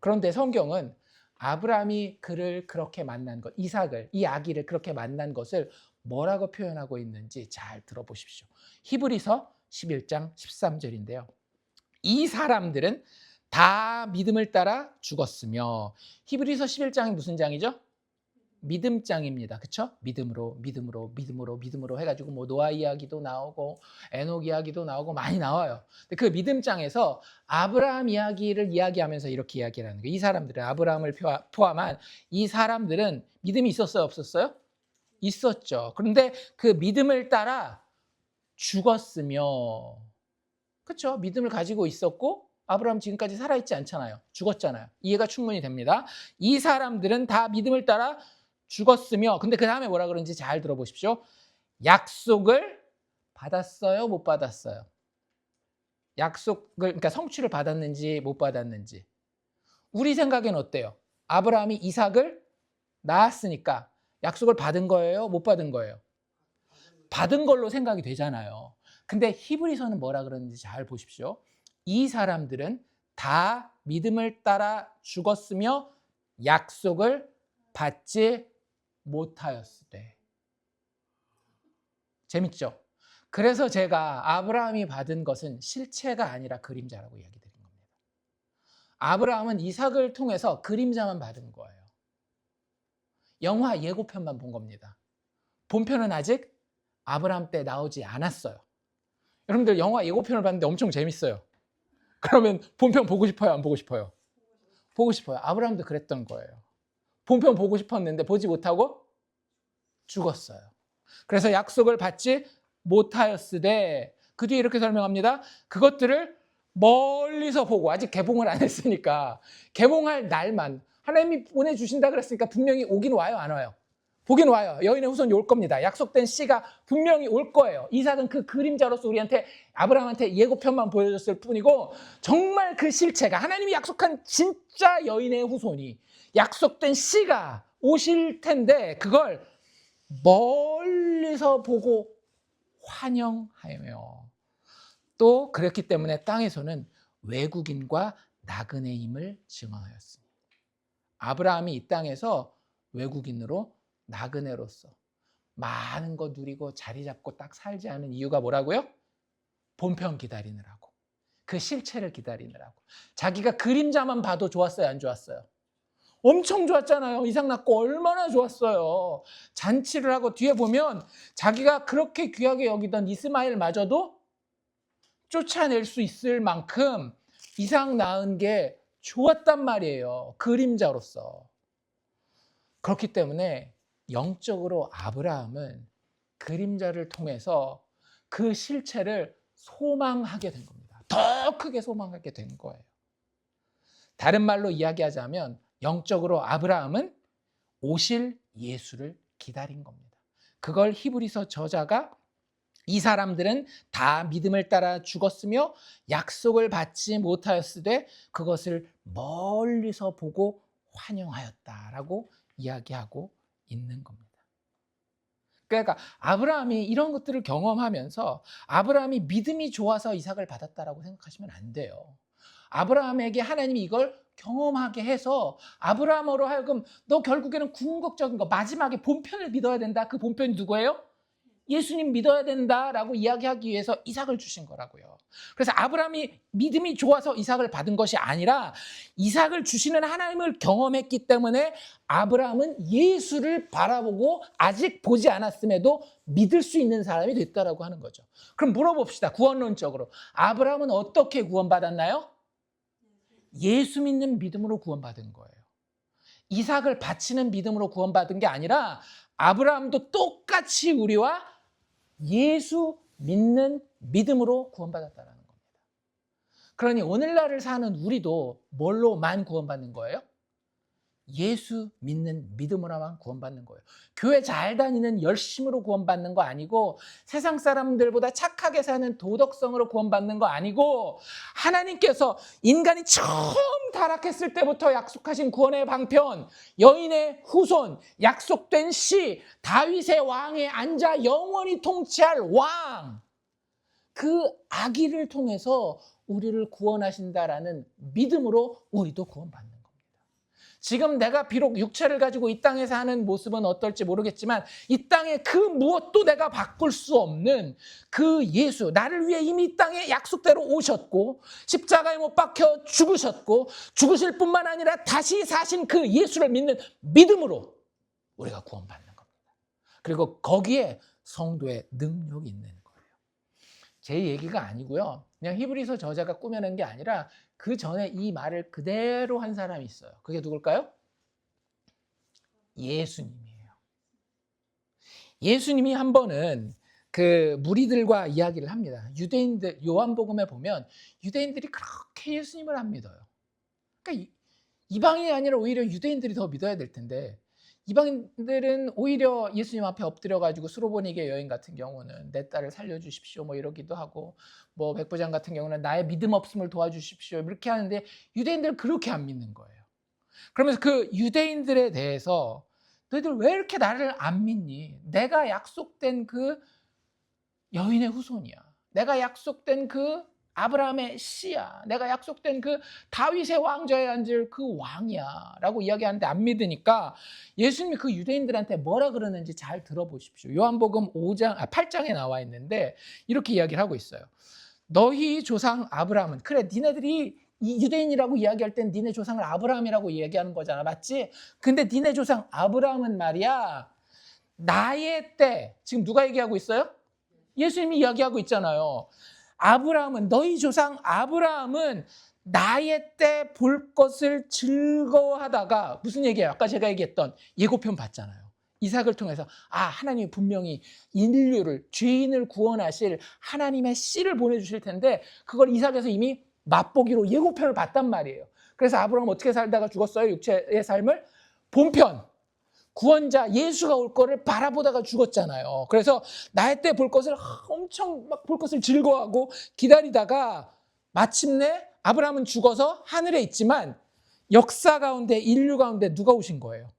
그런데 성경은 아브라함이 그를 그렇게 만난 것, 이삭을, 이 아기를 그렇게 만난 것을 뭐라고 표현하고 있는지 잘 들어보십시오. 히브리서 11장 13절인데요. 이 사람들은 다 믿음을 따라 죽었으며, 히브리서 11장이 무슨 장이죠? 믿음장입니다. 그렇죠? 믿음으로 해가지고 뭐 노아 이야기도 나오고 에녹 이야기도 나오고 많이 나와요. 근데 그 믿음장에서 아브라함 이야기를 이야기하면서 이렇게 이야기를 하는 거예요. 이 사람들은, 아브라함을 포함한 이 사람들은 믿음이 있었어요, 없었어요? 있었죠. 그런데 그 믿음을 따라 죽었으며, 그렇죠? 믿음을 가지고 있었고 아브라함 지금까지 살아있지 않잖아요. 죽었잖아요. 이해가 충분히 됩니다. 이 사람들은 다 믿음을 따라 죽었으며, 근데 그 다음에 뭐라 그런지 잘 들어보십시오. 약속을 받았어요, 못 받았어요? 약속을, 그러니까 성취를 받았는지 못 받았는지. 우리 생각엔 어때요? 아브라함이 이삭을 낳았으니까 약속을 받은 거예요, 못 받은 거예요? 받은 걸로 생각이 되잖아요. 근데 히브리서는 뭐라 그러는지 잘 보십시오. 이 사람들은 다 믿음을 따라 죽었으며 약속을 받지 못하였으되. 재밌죠? 그래서 제가 아브라함이 받은 것은 실체가 아니라 그림자라고 이야기 드린 겁니다. 아브라함은 이삭을 통해서 그림자만 받은 거예요. 영화 예고편만 본 겁니다. 본편은 아직 아브라함 때 나오지 않았어요. 여러분들 영화 예고편을 봤는데 엄청 재밌어요. 그러면 본편 보고 싶어요, 안 보고 싶어요? 보고 싶어요. 아브라함도 그랬던 거예요. 본편 보고 싶었는데 보지 못하고 죽었어요. 그래서 약속을 받지 못하였으되, 그 뒤에 이렇게 설명합니다. 그것들을 멀리서 보고, 아직 개봉을 안 했으니까 개봉할 날만, 하나님이 보내주신다 그랬으니까 분명히 오긴 와요, 안 와요? 보긴 와요. 여인의 후손이 올 겁니다. 약속된 씨가 분명히 올 거예요. 이삭은 그 그림자로서 우리한테, 아브라함한테 예고편만 보여줬을 뿐이고, 정말 그 실체가, 하나님이 약속한 진짜 여인의 후손이, 약속된 씨가 오실 텐데 그걸 멀리서 보고 환영하며, 또 그랬기 때문에 땅에서는 외국인과 나그네임을 증언하였습니다. 아브라함이 이 땅에서 외국인으로, 나그네로서 많은 거 누리고 자리 잡고 딱 살지 않은 이유가 뭐라고요? 본편 기다리느라고, 그 실체를 기다리느라고. 자기가 그림자만 봐도 좋았어요, 안 좋았어요? 엄청 좋았잖아요. 이삭 낳고 얼마나 좋았어요. 잔치를 하고 뒤에 보면 자기가 그렇게 귀하게 여기던 이스마엘마저도 쫓아낼 수 있을 만큼 이삭 낳은 게 좋았단 말이에요. 그림자로서. 그렇기 때문에 영적으로 아브라함은 그림자를 통해서 그 실체를 소망하게 된 겁니다. 더 크게 소망하게 된 거예요. 다른 말로 이야기하자면 영적으로 아브라함은 오실 예수를 기다린 겁니다. 그걸 히브리서 저자가 이 사람들은 다 믿음을 따라 죽었으며 약속을 받지 못하였으되 그것을 멀리서 보고 환영하였다라고 이야기하고 있는 겁니다. 그러니까 아브라함이 이런 것들을 경험하면서 아브라함이 믿음이 좋아서 이삭을 받았다라고 생각하시면 안 돼요. 아브라함에게 하나님이 이걸 경험하게 해서 아브라함으로 하여금 너 결국에는 궁극적인 거, 마지막에 본편을 믿어야 된다. 그 본편이 누구예요? 예수님 믿어야 된다라고 이야기하기 위해서 이삭을 주신 거라고요. 그래서 아브라함이 믿음이 좋아서 이삭을 받은 것이 아니라 이삭을 주시는 하나님을 경험했기 때문에 아브라함은 예수를 바라보고 아직 보지 않았음에도 믿을 수 있는 사람이 됐다라고 하는 거죠. 그럼 물어봅시다. 구원론적으로. 아브라함은 어떻게 구원받았나요? 예수 믿는 믿음으로 구원받은 거예요. 이삭을 바치는 믿음으로 구원받은 게 아니라 아브라함도 똑같이 우리와 예수 믿는 믿음으로 구원받았다는 겁니다. 그러니 오늘날을 사는 우리도 뭘로만 구원받는 거예요? 예수 믿는 믿음으로만 구원받는 거예요. 교회 잘 다니는 열심으로 구원받는 거 아니고 세상 사람들보다 착하게 사는 도덕성으로 구원받는 거 아니고 하나님께서 인간이 처음 타락했을 때부터 약속하신 구원의 방편, 여인의 후손, 약속된 씨, 다윗의 왕에 앉아 영원히 통치할 왕, 그 아기를 통해서 우리를 구원하신다라는 믿음으로 우리도 구원받는 거예요. 지금 내가 비록 육체를 가지고 이 땅에 사는 모습은 어떨지 모르겠지만 이 땅에 그 무엇도 내가 바꿀 수 없는 그 예수, 나를 위해 이미 이 땅에 약속대로 오셨고 십자가에 못 박혀 죽으셨고 죽으실 뿐만 아니라 다시 사신 그 예수를 믿는 믿음으로 우리가 구원받는 겁니다. 그리고 거기에 성도의 능력이 있는 거예요. 제 얘기가 아니고요. 그냥 히브리서 저자가 꾸며낸 게 아니라 그 전에 이 말을 그대로 한 사람이 있어요. 그게 누굴까요? 예수님이에요. 예수님이 한 번은 그 무리들과 이야기를 합니다. 유대인들, 요한복음에 보면 유대인들이 그렇게 예수님을 안 믿어요. 그러니까 이방인이 아니라 오히려 유대인들이 더 믿어야 될 텐데 이방인들은 오히려 예수님 앞에 엎드려가지고 수로보니게 여인 같은 경우는 내 딸을 살려주십시오 뭐 이러기도 하고 뭐 백부장 같은 경우는 나의 믿음 없음을 도와주십시오 이렇게 하는데 유대인들은 그렇게 안 믿는 거예요. 그러면서 그 유대인들에 대해서 너희들 왜 이렇게 나를 안 믿니? 내가 약속된 그 여인의 후손이야. 내가 약속된 그 아브라함의 씨야. 내가 약속된 그 다윗의 왕좌에 앉을 그 왕이야 라고 이야기하는데 안 믿으니까 예수님이 그 유대인들한테 뭐라 그러는지 잘 들어보십시오. 요한복음 8장에 나와 있는데 이렇게 이야기를 하고 있어요. 너희 조상 아브라함은, 그래 니네들이 이 유대인이라고 이야기할 땐 니네 조상을 아브라함이라고 이야기하는 거잖아, 맞지? 근데 니네 조상 아브라함은 말이야 나의 때, 지금 누가 얘기하고 있어요? 예수님이 이야기하고 있잖아요. 아브라함은, 너희 조상 아브라함은 나의 때 볼 것을 즐거워하다가, 무슨 얘기예요? 아까 제가 얘기했던 예고편 봤잖아요. 이삭을 통해서 하나님이 분명히 인류를, 죄인을 구원하실 하나님의 씨를 보내주실 텐데 그걸 이삭에서 이미 맛보기로 예고편을 봤단 말이에요. 그래서 아브라함은 어떻게 살다가 죽었어요? 육체의 삶을? 본편, 구원자 예수가 올 거를 바라보다가 죽었잖아요. 그래서 나의 때 볼 것을 엄청 막 볼 것을 즐거워하고 기다리다가 마침내 아브라함은 죽어서 하늘에 있지만 역사 가운데, 인류 가운데 누가 오신 거예요?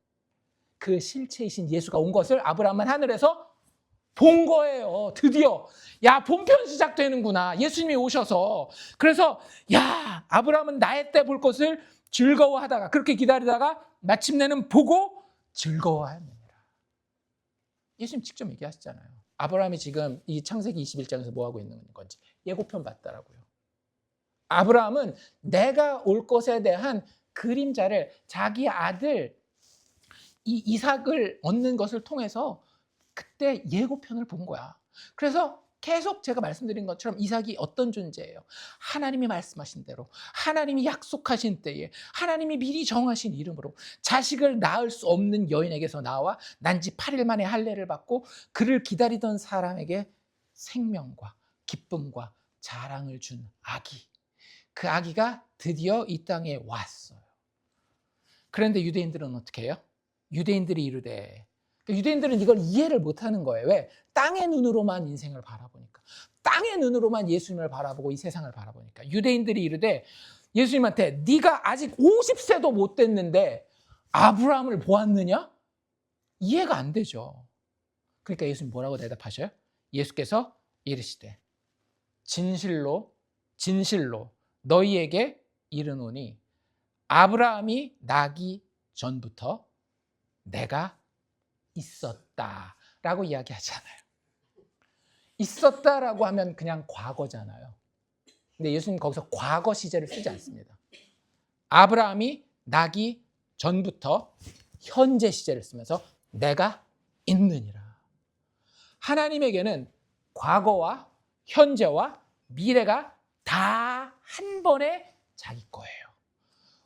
그 실체이신 예수가 온 것을 아브라함은 하늘에서 본 거예요. 드디어 야, 본편 시작되는구나. 예수님이 오셔서. 그래서 야, 아브라함은 나의 때 볼 것을 즐거워하다가, 그렇게 기다리다가 마침내는 보고 즐거워하느니라. 예수님 직접 얘기하시잖아요. 아브라함이 지금 이 창세기 21장에서 뭐 하고 있는 건지 예고편 봤다라고요. 아브라함은 내가 올 것에 대한 그림자를, 자기 아들 이 이삭을 얻는 것을 통해서 그때 예고편을 본 거야. 그래서 계속 제가 말씀드린 것처럼 이삭이 어떤 존재예요? 하나님이 말씀하신 대로, 하나님이 약속하신 때에, 하나님이 미리 정하신 이름으로 자식을 낳을 수 없는 여인에게서 나와 난지 8일 만에 할례를 받고 그를 기다리던 사람에게 생명과 기쁨과 자랑을 준 아기. 그 아기가 드디어 이 땅에 왔어요. 그런데 유대인들은 어떻게 해요? 유대인들이 이르되, 유대인들은 이걸 이해를 못하는 거예요. 왜? 땅의 눈으로만 인생을 바라보니까, 땅의 눈으로만 예수님을 바라보고 이 세상을 바라보니까. 유대인들이 이르되 예수님한테 네가 아직 50세도 못 됐는데 아브라함을 보았느냐? 이해가 안 되죠. 그러니까 예수님 뭐라고 대답하셔요? 예수께서 이르시되 진실로 진실로 너희에게 이르노니 아브라함이 나기 전부터 내가 있었다라고 이야기하잖아요. 있었다라고 하면 그냥 과거잖아요. 근데 예수님 거기서 과거 시제를 쓰지 않습니다. 아브라함이 나기 전부터 현재 시제를 쓰면서 내가 있느니라. 하나님에게는 과거와 현재와 미래가 다 한 번에 자기 거예요.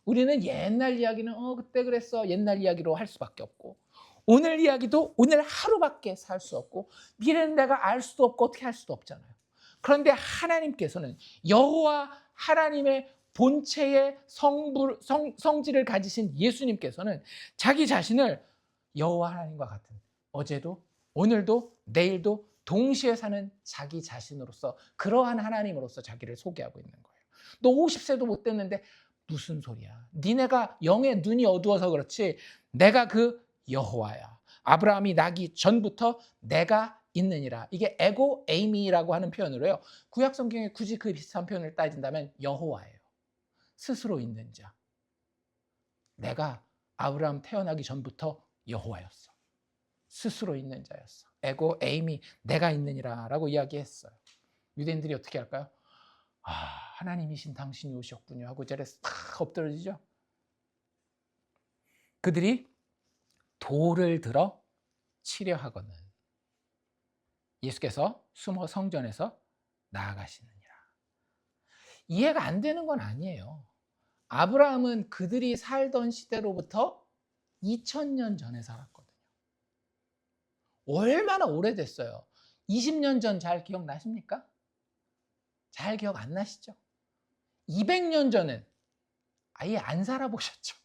우리는 옛날 이야기는 그때 그랬어 옛날 이야기로 할 수밖에 없고, 오늘 이야기도 오늘 하루밖에 살 수 없고, 미래는 내가 알 수도 없고 어떻게 할 수도 없잖아요. 그런데 하나님께서는, 여호와 하나님의 본체의 성질을 가지신 예수님께서는 자기 자신을 여호와 하나님과 같은, 어제도 오늘도 내일도 동시에 사는 자기 자신으로서, 그러한 하나님으로서 자기를 소개하고 있는 거예요. 너 50세도 못 됐는데 무슨 소리야. 니네가 영의 눈이 어두워서 그렇지 내가 그 여호와야. 아브라함이 나기 전부터 내가 있느니라. 이게 에고 에이미라고 하는 표현으로요, 구약 성경에 굳이 그 비슷한 표현을 따진다면 여호와예요. 스스로 있는 자. 내가 아브라함 태어나기 전부터 여호와였어. 스스로 있는 자였어. 에고 에이미, 내가 있느니라 라고 이야기했어요. 유대인들이 어떻게 할까요? 하나님이신 당신이 오셨군요 하고 저래 싹 엎드러지죠. 그들이 돌을 들어 치려 하거든 예수께서 숨어 성전에서 나아가시느니라. 이해가 안 되는 건 아니에요. 아브라함은 그들이 살던 시대로부터 2000년 전에 살았거든요. 얼마나 오래됐어요. 20년 전 잘 기억나십니까? 잘 기억 안 나시죠? 200년 전은 아예 안 살아보셨죠?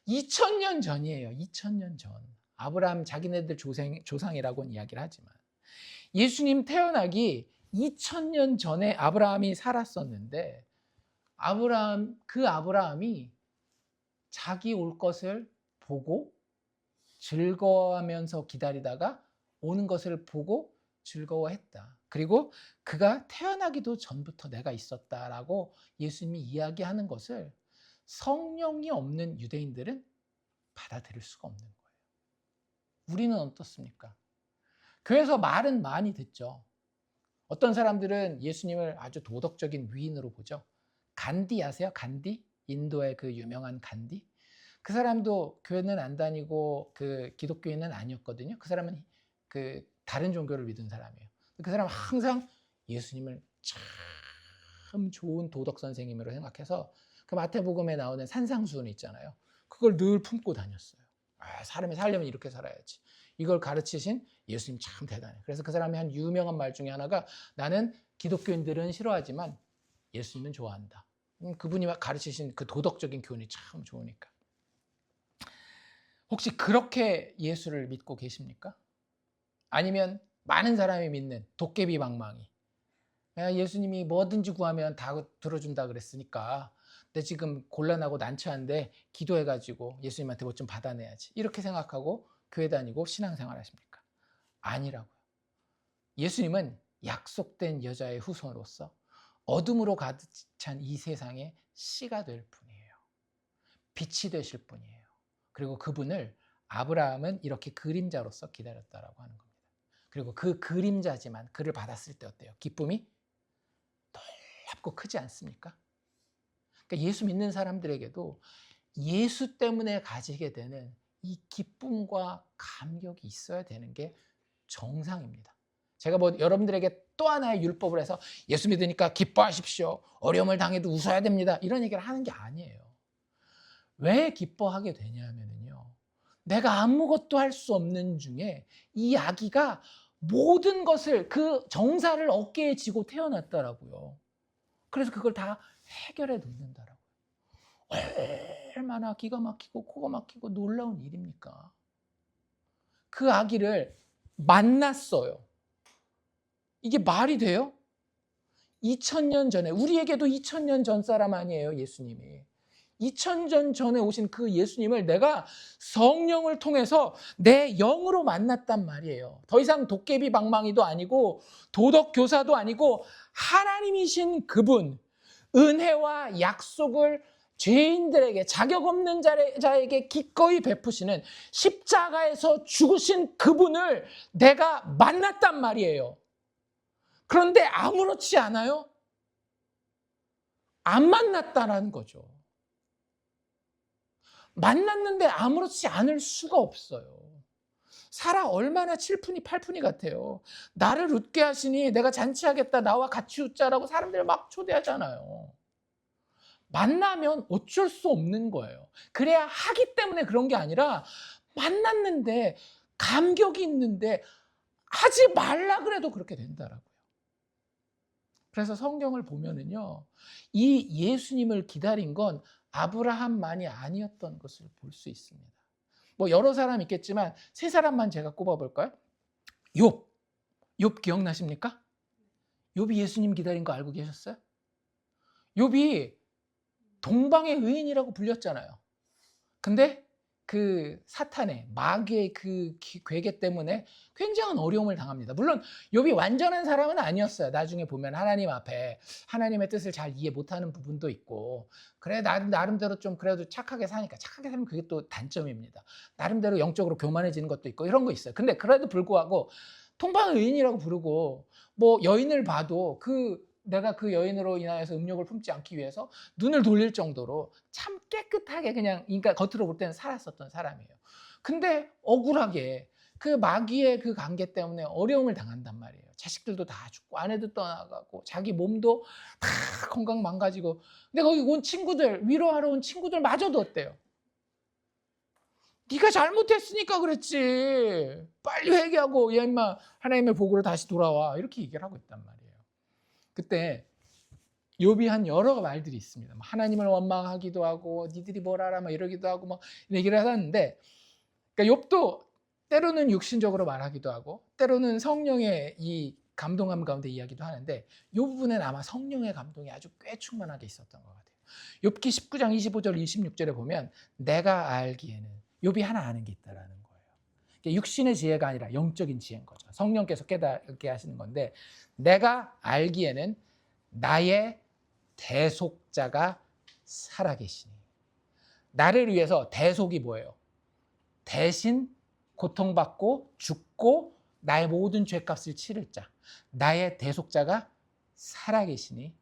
2000년 전이에요. 2000년 전. 아브라함 자기네들 조상이라고는 이야기를 하지만, 예수님 태어나기 2000년 전에 아브라함이 살았었는데, 그 아브라함이 자기 올 것을 보고 즐거워하면서 기다리다가 오는 것을 보고 즐거워했다. 그리고 그가 태어나기도 전부터 내가 있었다라고 예수님이 이야기하는 것을 성령이 없는 유대인들은 받아들일 수가 없는 거예요. 우리는 어떻습니까? 그래서 말은 많이 듣죠. 어떤 사람들은 예수님을 아주 도덕적인 위인으로 보죠. 간디 아세요? 간디? 인도의 그 유명한 간디? 그 사람도 교회는 안 다니고 그 기독교인은 아니었거든요. 그 사람은 그 다른 종교를 믿은 사람이에요. 그 사람은 항상 예수님을 참 좋은 도덕 선생님으로 생각해서 그 마태복음에 나오는 산상수훈 있잖아요. 그걸 늘 품고 다녔어요. 사람이 살려면 이렇게 살아야지. 이걸 가르치신 예수님 참 대단해. 그래서 그 사람이 한 유명한 말 중에 하나가, 나는 기독교인들은 싫어하지만 예수님은 좋아한다. 그분이 가르치신 그 도덕적인 교훈이 참 좋으니까. 혹시 그렇게 예수를 믿고 계십니까? 아니면 많은 사람이 믿는 도깨비 방망이, 예수님이 뭐든지 구하면 다 들어준다 그랬으니까 내 지금 곤란하고 난처한데 기도해가지고 예수님한테 뭐 좀 받아내야지, 이렇게 생각하고 교회 다니고 신앙생활 하십니까? 아니라고요. 예수님은 약속된 여자의 후손으로서 어둠으로 가득 찬 이 세상에 씨가 될 분이에요. 빛이 되실 분이에요. 그리고 그분을 아브라함은 이렇게 그림자로서 기다렸다라고 하는 겁니다. 그리고 그 그림자지만 그를 받았을 때 어때요? 기쁨이 놀랍고 크지 않습니까? 그러니까 예수 믿는 사람들에게도 예수 때문에 가지게 되는 이 기쁨과 감격이 있어야 되는 게 정상입니다. 제가 뭐 여러분들에게 또 하나의 율법을 해서 예수 믿으니까 기뻐하십시오, 어려움을 당해도 웃어야 됩니다, 이런 얘기를 하는 게 아니에요. 왜 기뻐하게 되냐면요, 내가 아무것도 할 수 없는 중에 이 아기가 모든 것을, 그 정사를 어깨에 지고 태어났더라고요. 그래서 그걸 다 해결해 놓는다라고요. 얼마나 기가 막히고 코가 막히고 놀라운 일입니까? 그 아기를 만났어요. 이게 말이 돼요? 2000년 전에, 우리에게도 2000년 전 사람 아니에요, 예수님이. 2000년 전에 오신 그 예수님을 내가 성령을 통해서 내 영으로 만났단 말이에요. 더 이상 도깨비 방망이도 아니고 도덕 교사도 아니고 하나님이신 그분, 은혜와 약속을 죄인들에게, 자격 없는 자에게 기꺼이 베푸시는 십자가에서 죽으신 그분을 내가 만났단 말이에요. 그런데 아무렇지 않아요? 안 만났다라는 거죠. 만났는데 아무렇지 않을 수가 없어요. 사라 얼마나 칠푼이 팔푼이 같아요. 나를 웃게 하시니 내가 잔치하겠다, 나와 같이 웃자라고 사람들 막 초대하잖아요. 만나면 어쩔 수 없는 거예요. 그래야 하기 때문에 그런 게 아니라 만났는데 감격이 있는데 하지 말라 그래도 그렇게 된다라고요. 그래서 성경을 보면은요, 이 예수님을 기다린 건 아브라함만이 아니었던 것을 볼 수 있습니다. 뭐 여러 사람 있겠지만 세 사람만 제가 꼽아볼까요? 욥 기억나십니까? 욥이 예수님 기다린 거 알고 계셨어요? 욥이 동방의 의인이라고 불렸잖아요. 근데 그 사탄의 마귀의 그 괴계 때문에 굉장한 어려움을 당합니다. 물론 욥이 완전한 사람은 아니었어요. 나중에 보면 하나님 앞에 하나님의 뜻을 잘 이해 못하는 부분도 있고, 그래 나름대로 좀 그래도 착하게 사니까, 착하게 살면 그게 또 단점입니다. 나름대로 영적으로 교만해지는 것도 있고 이런 거 있어요. 근데 그래도 불구하고 동방의 의인이라고 부르고, 뭐 여인을 봐도 내가 그 여인으로 인하여서 음욕을 품지 않기 위해서 눈을 돌릴 정도로 참 깨끗하게 그냥, 그러니까 겉으로 볼 때는 살았었던 사람이에요. 근데 억울하게 그 마귀의 그 관계 때문에 어려움을 당한단 말이에요. 자식들도 다 죽고 아내도 떠나가고 자기 몸도 다 건강 망가지고. 근데 거기 온 친구들, 위로하러 온 친구들 마저도 어때요? 네가 잘못했으니까 그랬지. 빨리 회개하고 야 임마 하나님의 복으로 다시 돌아와. 이렇게 얘기를 하고 있단 말이에요. 그때 욥이 한 여러 말들이 있습니다. 하나님을 원망하기도 하고 니들이 뭘 알아 막 이러기도 하고 막 얘기를 하는데, 그러니까 욥도 때로는 육신적으로 말하기도 하고 때로는 성령의 이 감동함 가운데 이야기도 하는데, 이 부분은 아마 성령의 감동이 아주 꽤 충만하게 있었던 것 같아요. 욥기 19장 25절 26절에 보면 내가 알기에는, 욥이 하나 아는 게 있다라는 거예요. 육신의 지혜가 아니라 영적인 지혜인 거죠. 성령께서 깨닫게 하시는 건데, 내가 알기에는 나의 대속자가 살아계시니. 나를 위해서, 대속이 뭐예요? 대신 고통받고 죽고 나의 모든 죄값을 치를 자, 나의 대속자가 살아계시니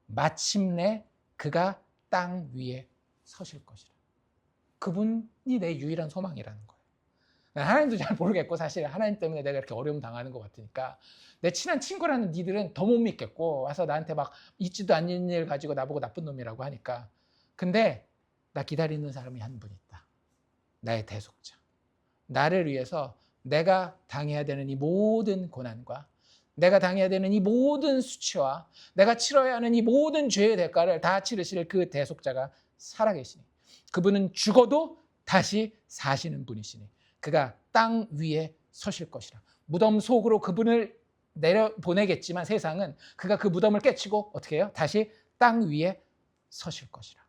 마침내 그가 땅 위에 서실 것이라. 그분이 내 유일한 소망이라는 거예요. 하나님도 잘 모르겠고, 사실 하나님 때문에 내가 이렇게 어려움 당하는 것 같으니까 내 친한 친구라는 니들은 더 못 믿겠고, 와서 나한테 막 있지도 않는 일 가지고 나보고 나쁜 놈이라고 하니까. 근데 나 기다리는 사람이 한 분 있다. 나의 대속자. 나를 위해서 내가 당해야 되는 이 모든 고난과 내가 당해야 되는 이 모든 수치와 내가 치러야 하는 이 모든 죄의 대가를 다 치르실 그 대속자가 살아계시니, 그분은 죽어도 다시 사시는 분이시니 그가 땅 위에 서실 것이라. 무덤 속으로 그분을 내려보내겠지만 세상은 그가 그 무덤을 깨치고 어떻게 해요? 다시 땅 위에 서실 것이라.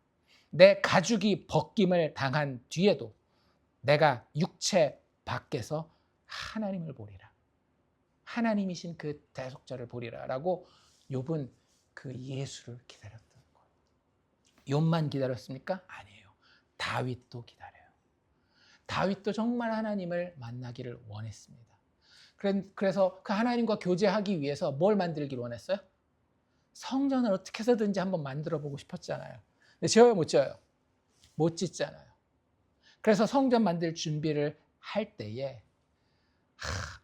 내 가죽이 벗김을 당한 뒤에도 내가 육체 밖에서 하나님을 보리라. 하나님이신 그 대속자를 보리라 라고 욥은 그 예수를 기다렸던 거예요. 욥만 기다렸습니까? 아니에요. 다윗도 기다려요. 다윗도 정말 하나님을 만나기를 원했습니다. 그래서 그 하나님과 교제하기 위해서 뭘 만들기를 원했어요? 성전을 어떻게 해서든지 한번 만들어 보고 싶었잖아요. 근데 지어요, 못 지어요? 못 짓잖아요. 그래서 성전 만들 준비를 할 때에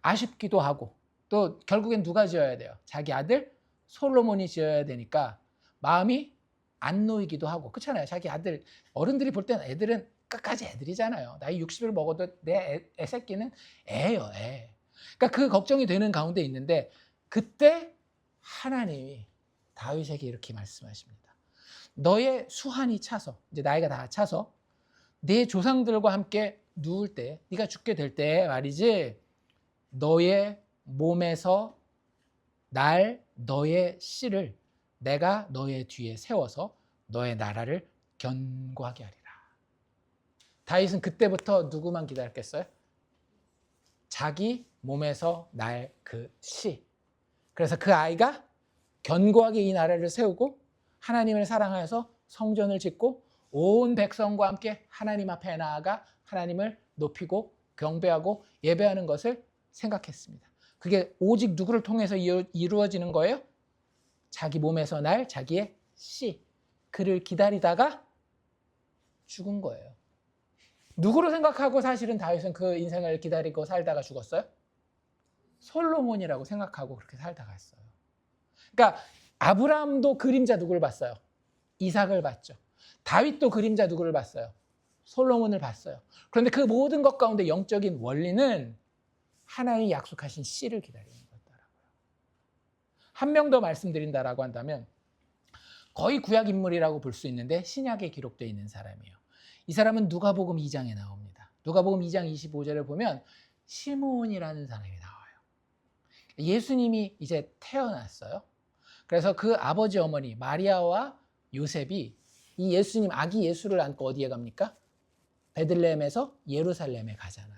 아쉽기도 하고, 또 결국엔 누가 지어야 돼요? 자기 아들 솔로몬이 지어야 되니까 마음이 안 놓이기도 하고, 그렇잖아요. 자기 아들, 어른들이 볼 때는 애들은 끝까지 애들이잖아요. 나이 60을 먹어도 내 애새끼는 애예요, 애. 그러니까 그 걱정이 되는 가운데 있는데, 그때 하나님이 다윗에게 이렇게 말씀하십니다. 너의 수한이 차서, 이제 나이가 다 차서 네 조상들과 함께 누울 때, 네가 죽게 될 때 말이지, 너의 몸에서 너의 씨를 내가 너의 뒤에 세워서 너의 나라를 견고하게 하리라. 다윗은 그때부터 누구만 기다렸겠어요? 자기 몸에서 날 그 씨. 그래서 그 아이가 견고하게 이 나라를 세우고 하나님을 사랑하여서 성전을 짓고 온 백성과 함께 하나님 앞에 나아가 하나님을 높이고 경배하고 예배하는 것을 생각했습니다. 그게 오직 누구를 통해서 이루어지는 거예요? 자기 몸에서 날 자기의 씨, 그를 기다리다가 죽은 거예요. 누구로 생각하고 사실은 다윗은 그 인생을 기다리고 살다가 죽었어요? 솔로몬이라고 생각하고 그렇게 살다가 했어요. 그러니까 아브라함도 그림자 누구를 봤어요? 이삭을 봤죠. 다윗도 그림자 누구를 봤어요? 솔로몬을 봤어요. 그런데 그 모든 것 가운데 영적인 원리는 하나님이 약속하신 씨를 기다리는 거더라고요. 한 명 더 말씀드린다라고 한다면 거의 구약 인물이라고 볼 수 있는데 신약에 기록되어 있는 사람이에요. 이 사람은 누가복음 2장에 나옵니다. 누가복음 2장 25절을 보면 시므온이라는 사람이 나와요. 예수님이 이제 태어났어요. 그래서 그 아버지 어머니 마리아와 요셉이 이 예수님, 아기 예수를 안고 어디에 갑니까? 베들레헴에서 예루살렘에 가잖아요.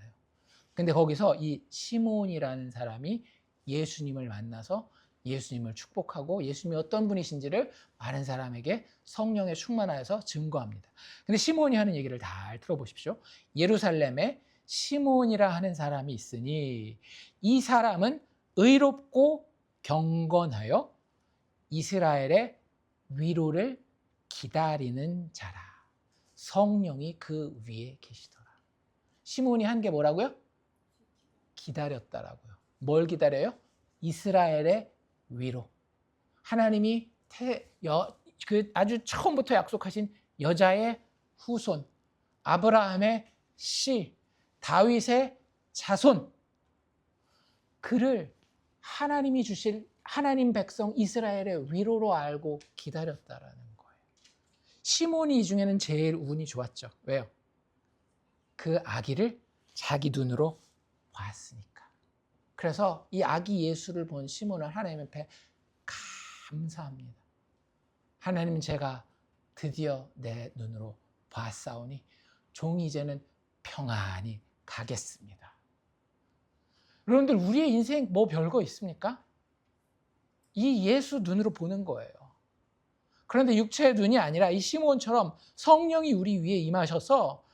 근데 거기서 이 시므온이라는 사람이 예수님을 만나서 예수님을 축복하고 예수님이 어떤 분이신지를 많은 사람에게 성령에 충만하여서 증거합니다. 근데 시므온이 하는 얘기를 잘 들어보십시오. 예루살렘에 시므온이라 하는 사람이 있으니 이 사람은 의롭고 경건하여 이스라엘의 위로를 기다리는 자라. 성령이 그 위에 계시더라. 시므온이 한 게 뭐라고요? 기다렸다라고요. 뭘 기다려요? 이스라엘의 위로. 하나님이 아주 처음부터 약속하신 여자의 후손, 아브라함의 씨, 다윗의 자손, 그를 하나님이 주실 하나님 백성 이스라엘의 위로로 알고 기다렸다라는 거예요. 시몬이 이 중에는 제일 운이 좋았죠. 왜요? 그 아기를 자기 눈으로 봤으니까. 그래서 이 아기 예수를 본 시몬은 하나님 앞에 감사합니다. 하나님, 제가 드디어 내 눈으로 봤사오니 종이 이제는 평안히 가겠습니다. 여러분들, 우리의 인생 뭐 별거 있습니까? 이 예수 눈으로 보는 거예요. 그런데 육체의 눈이 아니라 이 시몬처럼 성령이 우리 위에 임하셔서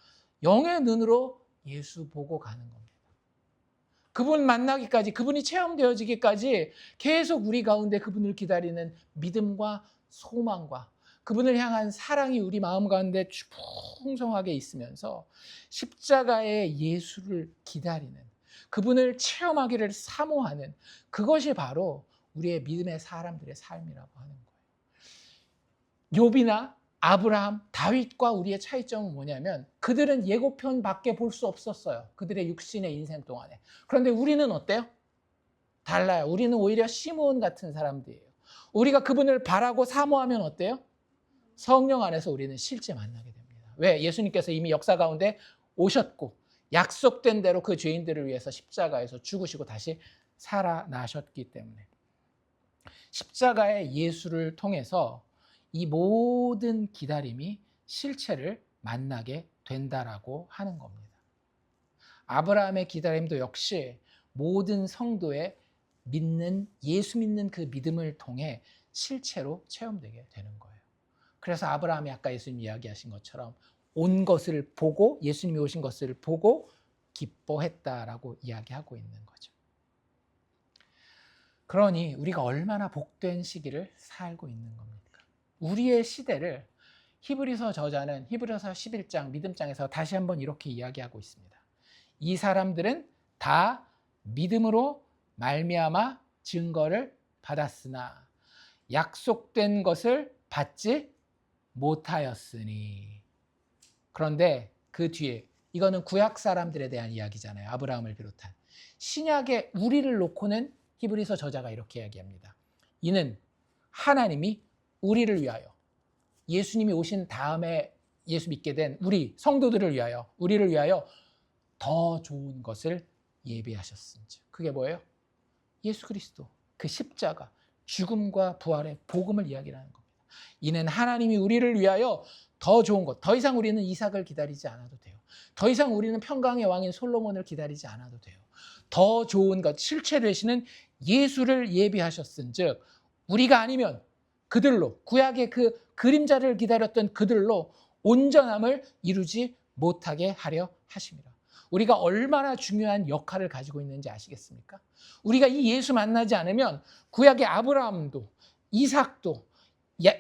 영의 눈으로 예수 보고 가는 겁니다. 그분 만나기까지, 그분이 체험되어지기까지 계속 우리 가운데 그분을 기다리는 믿음과 소망과 그분을 향한 사랑이 우리 마음 가운데 풍성하게 있으면서 십자가의 예수를 기다리는, 그분을 체험하기를 사모하는, 그것이 바로 우리의 믿음의 사람들의 삶이라고 하는 거예요. 욥이나 아브라함, 다윗과 우리의 차이점은 뭐냐면 그들은 예고편밖에 볼 수 없었어요. 그들의 육신의 인생 동안에. 그런데 우리는 어때요? 달라요. 우리는 오히려 시므온 같은 사람들이에요. 우리가 그분을 바라고 사모하면 어때요? 성령 안에서 우리는 실제 만나게 됩니다. 왜? 예수님께서 이미 역사 가운데 오셨고 약속된 대로 그 죄인들을 위해서 십자가에서 죽으시고 다시 살아나셨기 때문에. 십자가의 예수를 통해서 이 모든 기다림이 실체를 만나게 된다라고 하는 겁니다. 아브라함의 기다림도 역시 모든 성도의 예수 믿는 그 믿음을 통해 실체로 체험되게 되는 거예요. 그래서 아브라함이 아까 예수님 이야기하신 것처럼 온 것을 보고, 예수님이 오신 것을 보고 기뻐했다라고 이야기하고 있는 거죠. 그러니 우리가 얼마나 복된 시기를 살고 있는 겁니까? 우리의 시대를 히브리서 저자는 히브리서 11장 믿음장에서 다시 한번 이렇게 이야기하고 있습니다. 이 사람들은 다 믿음으로 말미암아 증거를 받았으나 약속된 것을 받지 못하였으니. 그런데 그 뒤에, 이거는 구약 사람들에 대한 이야기잖아요. 아브라함을 비롯한. 신약의 우리를 놓고는 히브리서 저자가 이렇게 이야기합니다. 이는 하나님이 우리를 위하여, 예수님이 오신 다음에 예수 믿게 된 우리 성도들을 위하여, 우리를 위하여 더 좋은 것을 예비하셨은지. 그게 뭐예요? 예수 그리스도, 그 십자가, 죽음과 부활의 복음을 이야기하는 겁니다. 이는 하나님이 우리를 위하여 더 좋은 것, 더 이상 우리는 이삭을 기다리지 않아도 돼요. 더 이상 우리는 평강의 왕인 솔로몬을 기다리지 않아도 돼요. 더 좋은 것, 실체 되시는 예수를 예비하셨은즉 우리가 아니면 그들로, 구약의 그 그림자를 기다렸던 그들로 온전함을 이루지 못하게 하려 하심이라. 우리가 얼마나 중요한 역할을 가지고 있는지 아시겠습니까? 우리가 이 예수 만나지 않으면 구약의 아브라함도 이삭도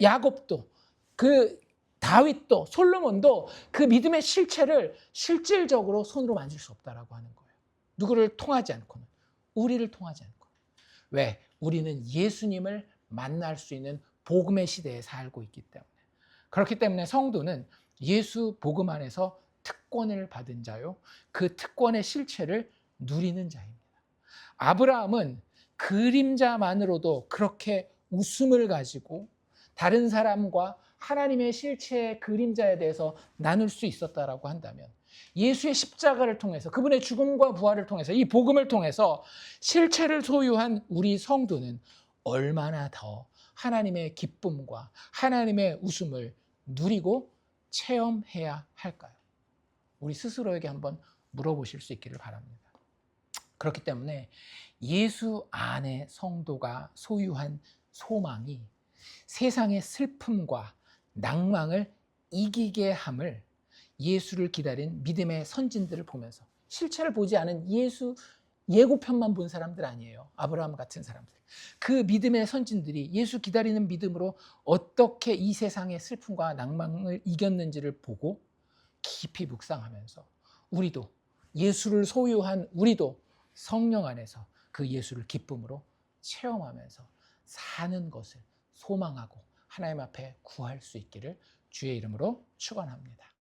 야곱도 그 다윗도 솔로몬도 그 믿음의 실체를 실질적으로 손으로 만질 수 없다라고 하는 거예요. 누구를 통하지 않고는, 우리를 통하지 않고. 왜? 우리는 예수님을 만날 수 있는 복음의 시대에 살고 있기 때문에. 그렇기 때문에 성도는 예수 복음 안에서 특권을 받은 자요, 그 특권의 실체를 누리는 자입니다. 아브라함은 그림자만으로도 그렇게 웃음을 가지고 다른 사람과 하나님의 실체의 그림자에 대해서 나눌 수 있었다라고 한다면, 예수의 십자가를 통해서, 그분의 죽음과 부활을 통해서, 이 복음을 통해서 실체를 소유한 우리 성도는 얼마나 더 하나님의 기쁨과 하나님의 웃음을 누리고 체험해야 할까요? 우리 스스로에게 한번 물어보실 수 있기를 바랍니다. 그렇기 때문에 예수 안에 성도가 소유한 소망이 세상의 슬픔과 낭망을 이기게 함을 예수를 기다린 믿음의 선진들을 보면서, 실체를 보지 않은 예수 예고편만 본 사람들 아니에요. 아브라함 같은 사람들. 그 믿음의 선진들이 예수 기다리는 믿음으로 어떻게 이 세상의 슬픔과 낭망을 이겼는지를 보고 깊이 묵상하면서, 우리도, 예수를 소유한 우리도 성령 안에서 그 예수를 기쁨으로 체험하면서 사는 것을 소망하고 하나님 앞에 구할 수 있기를 주의 이름으로 축원합니다.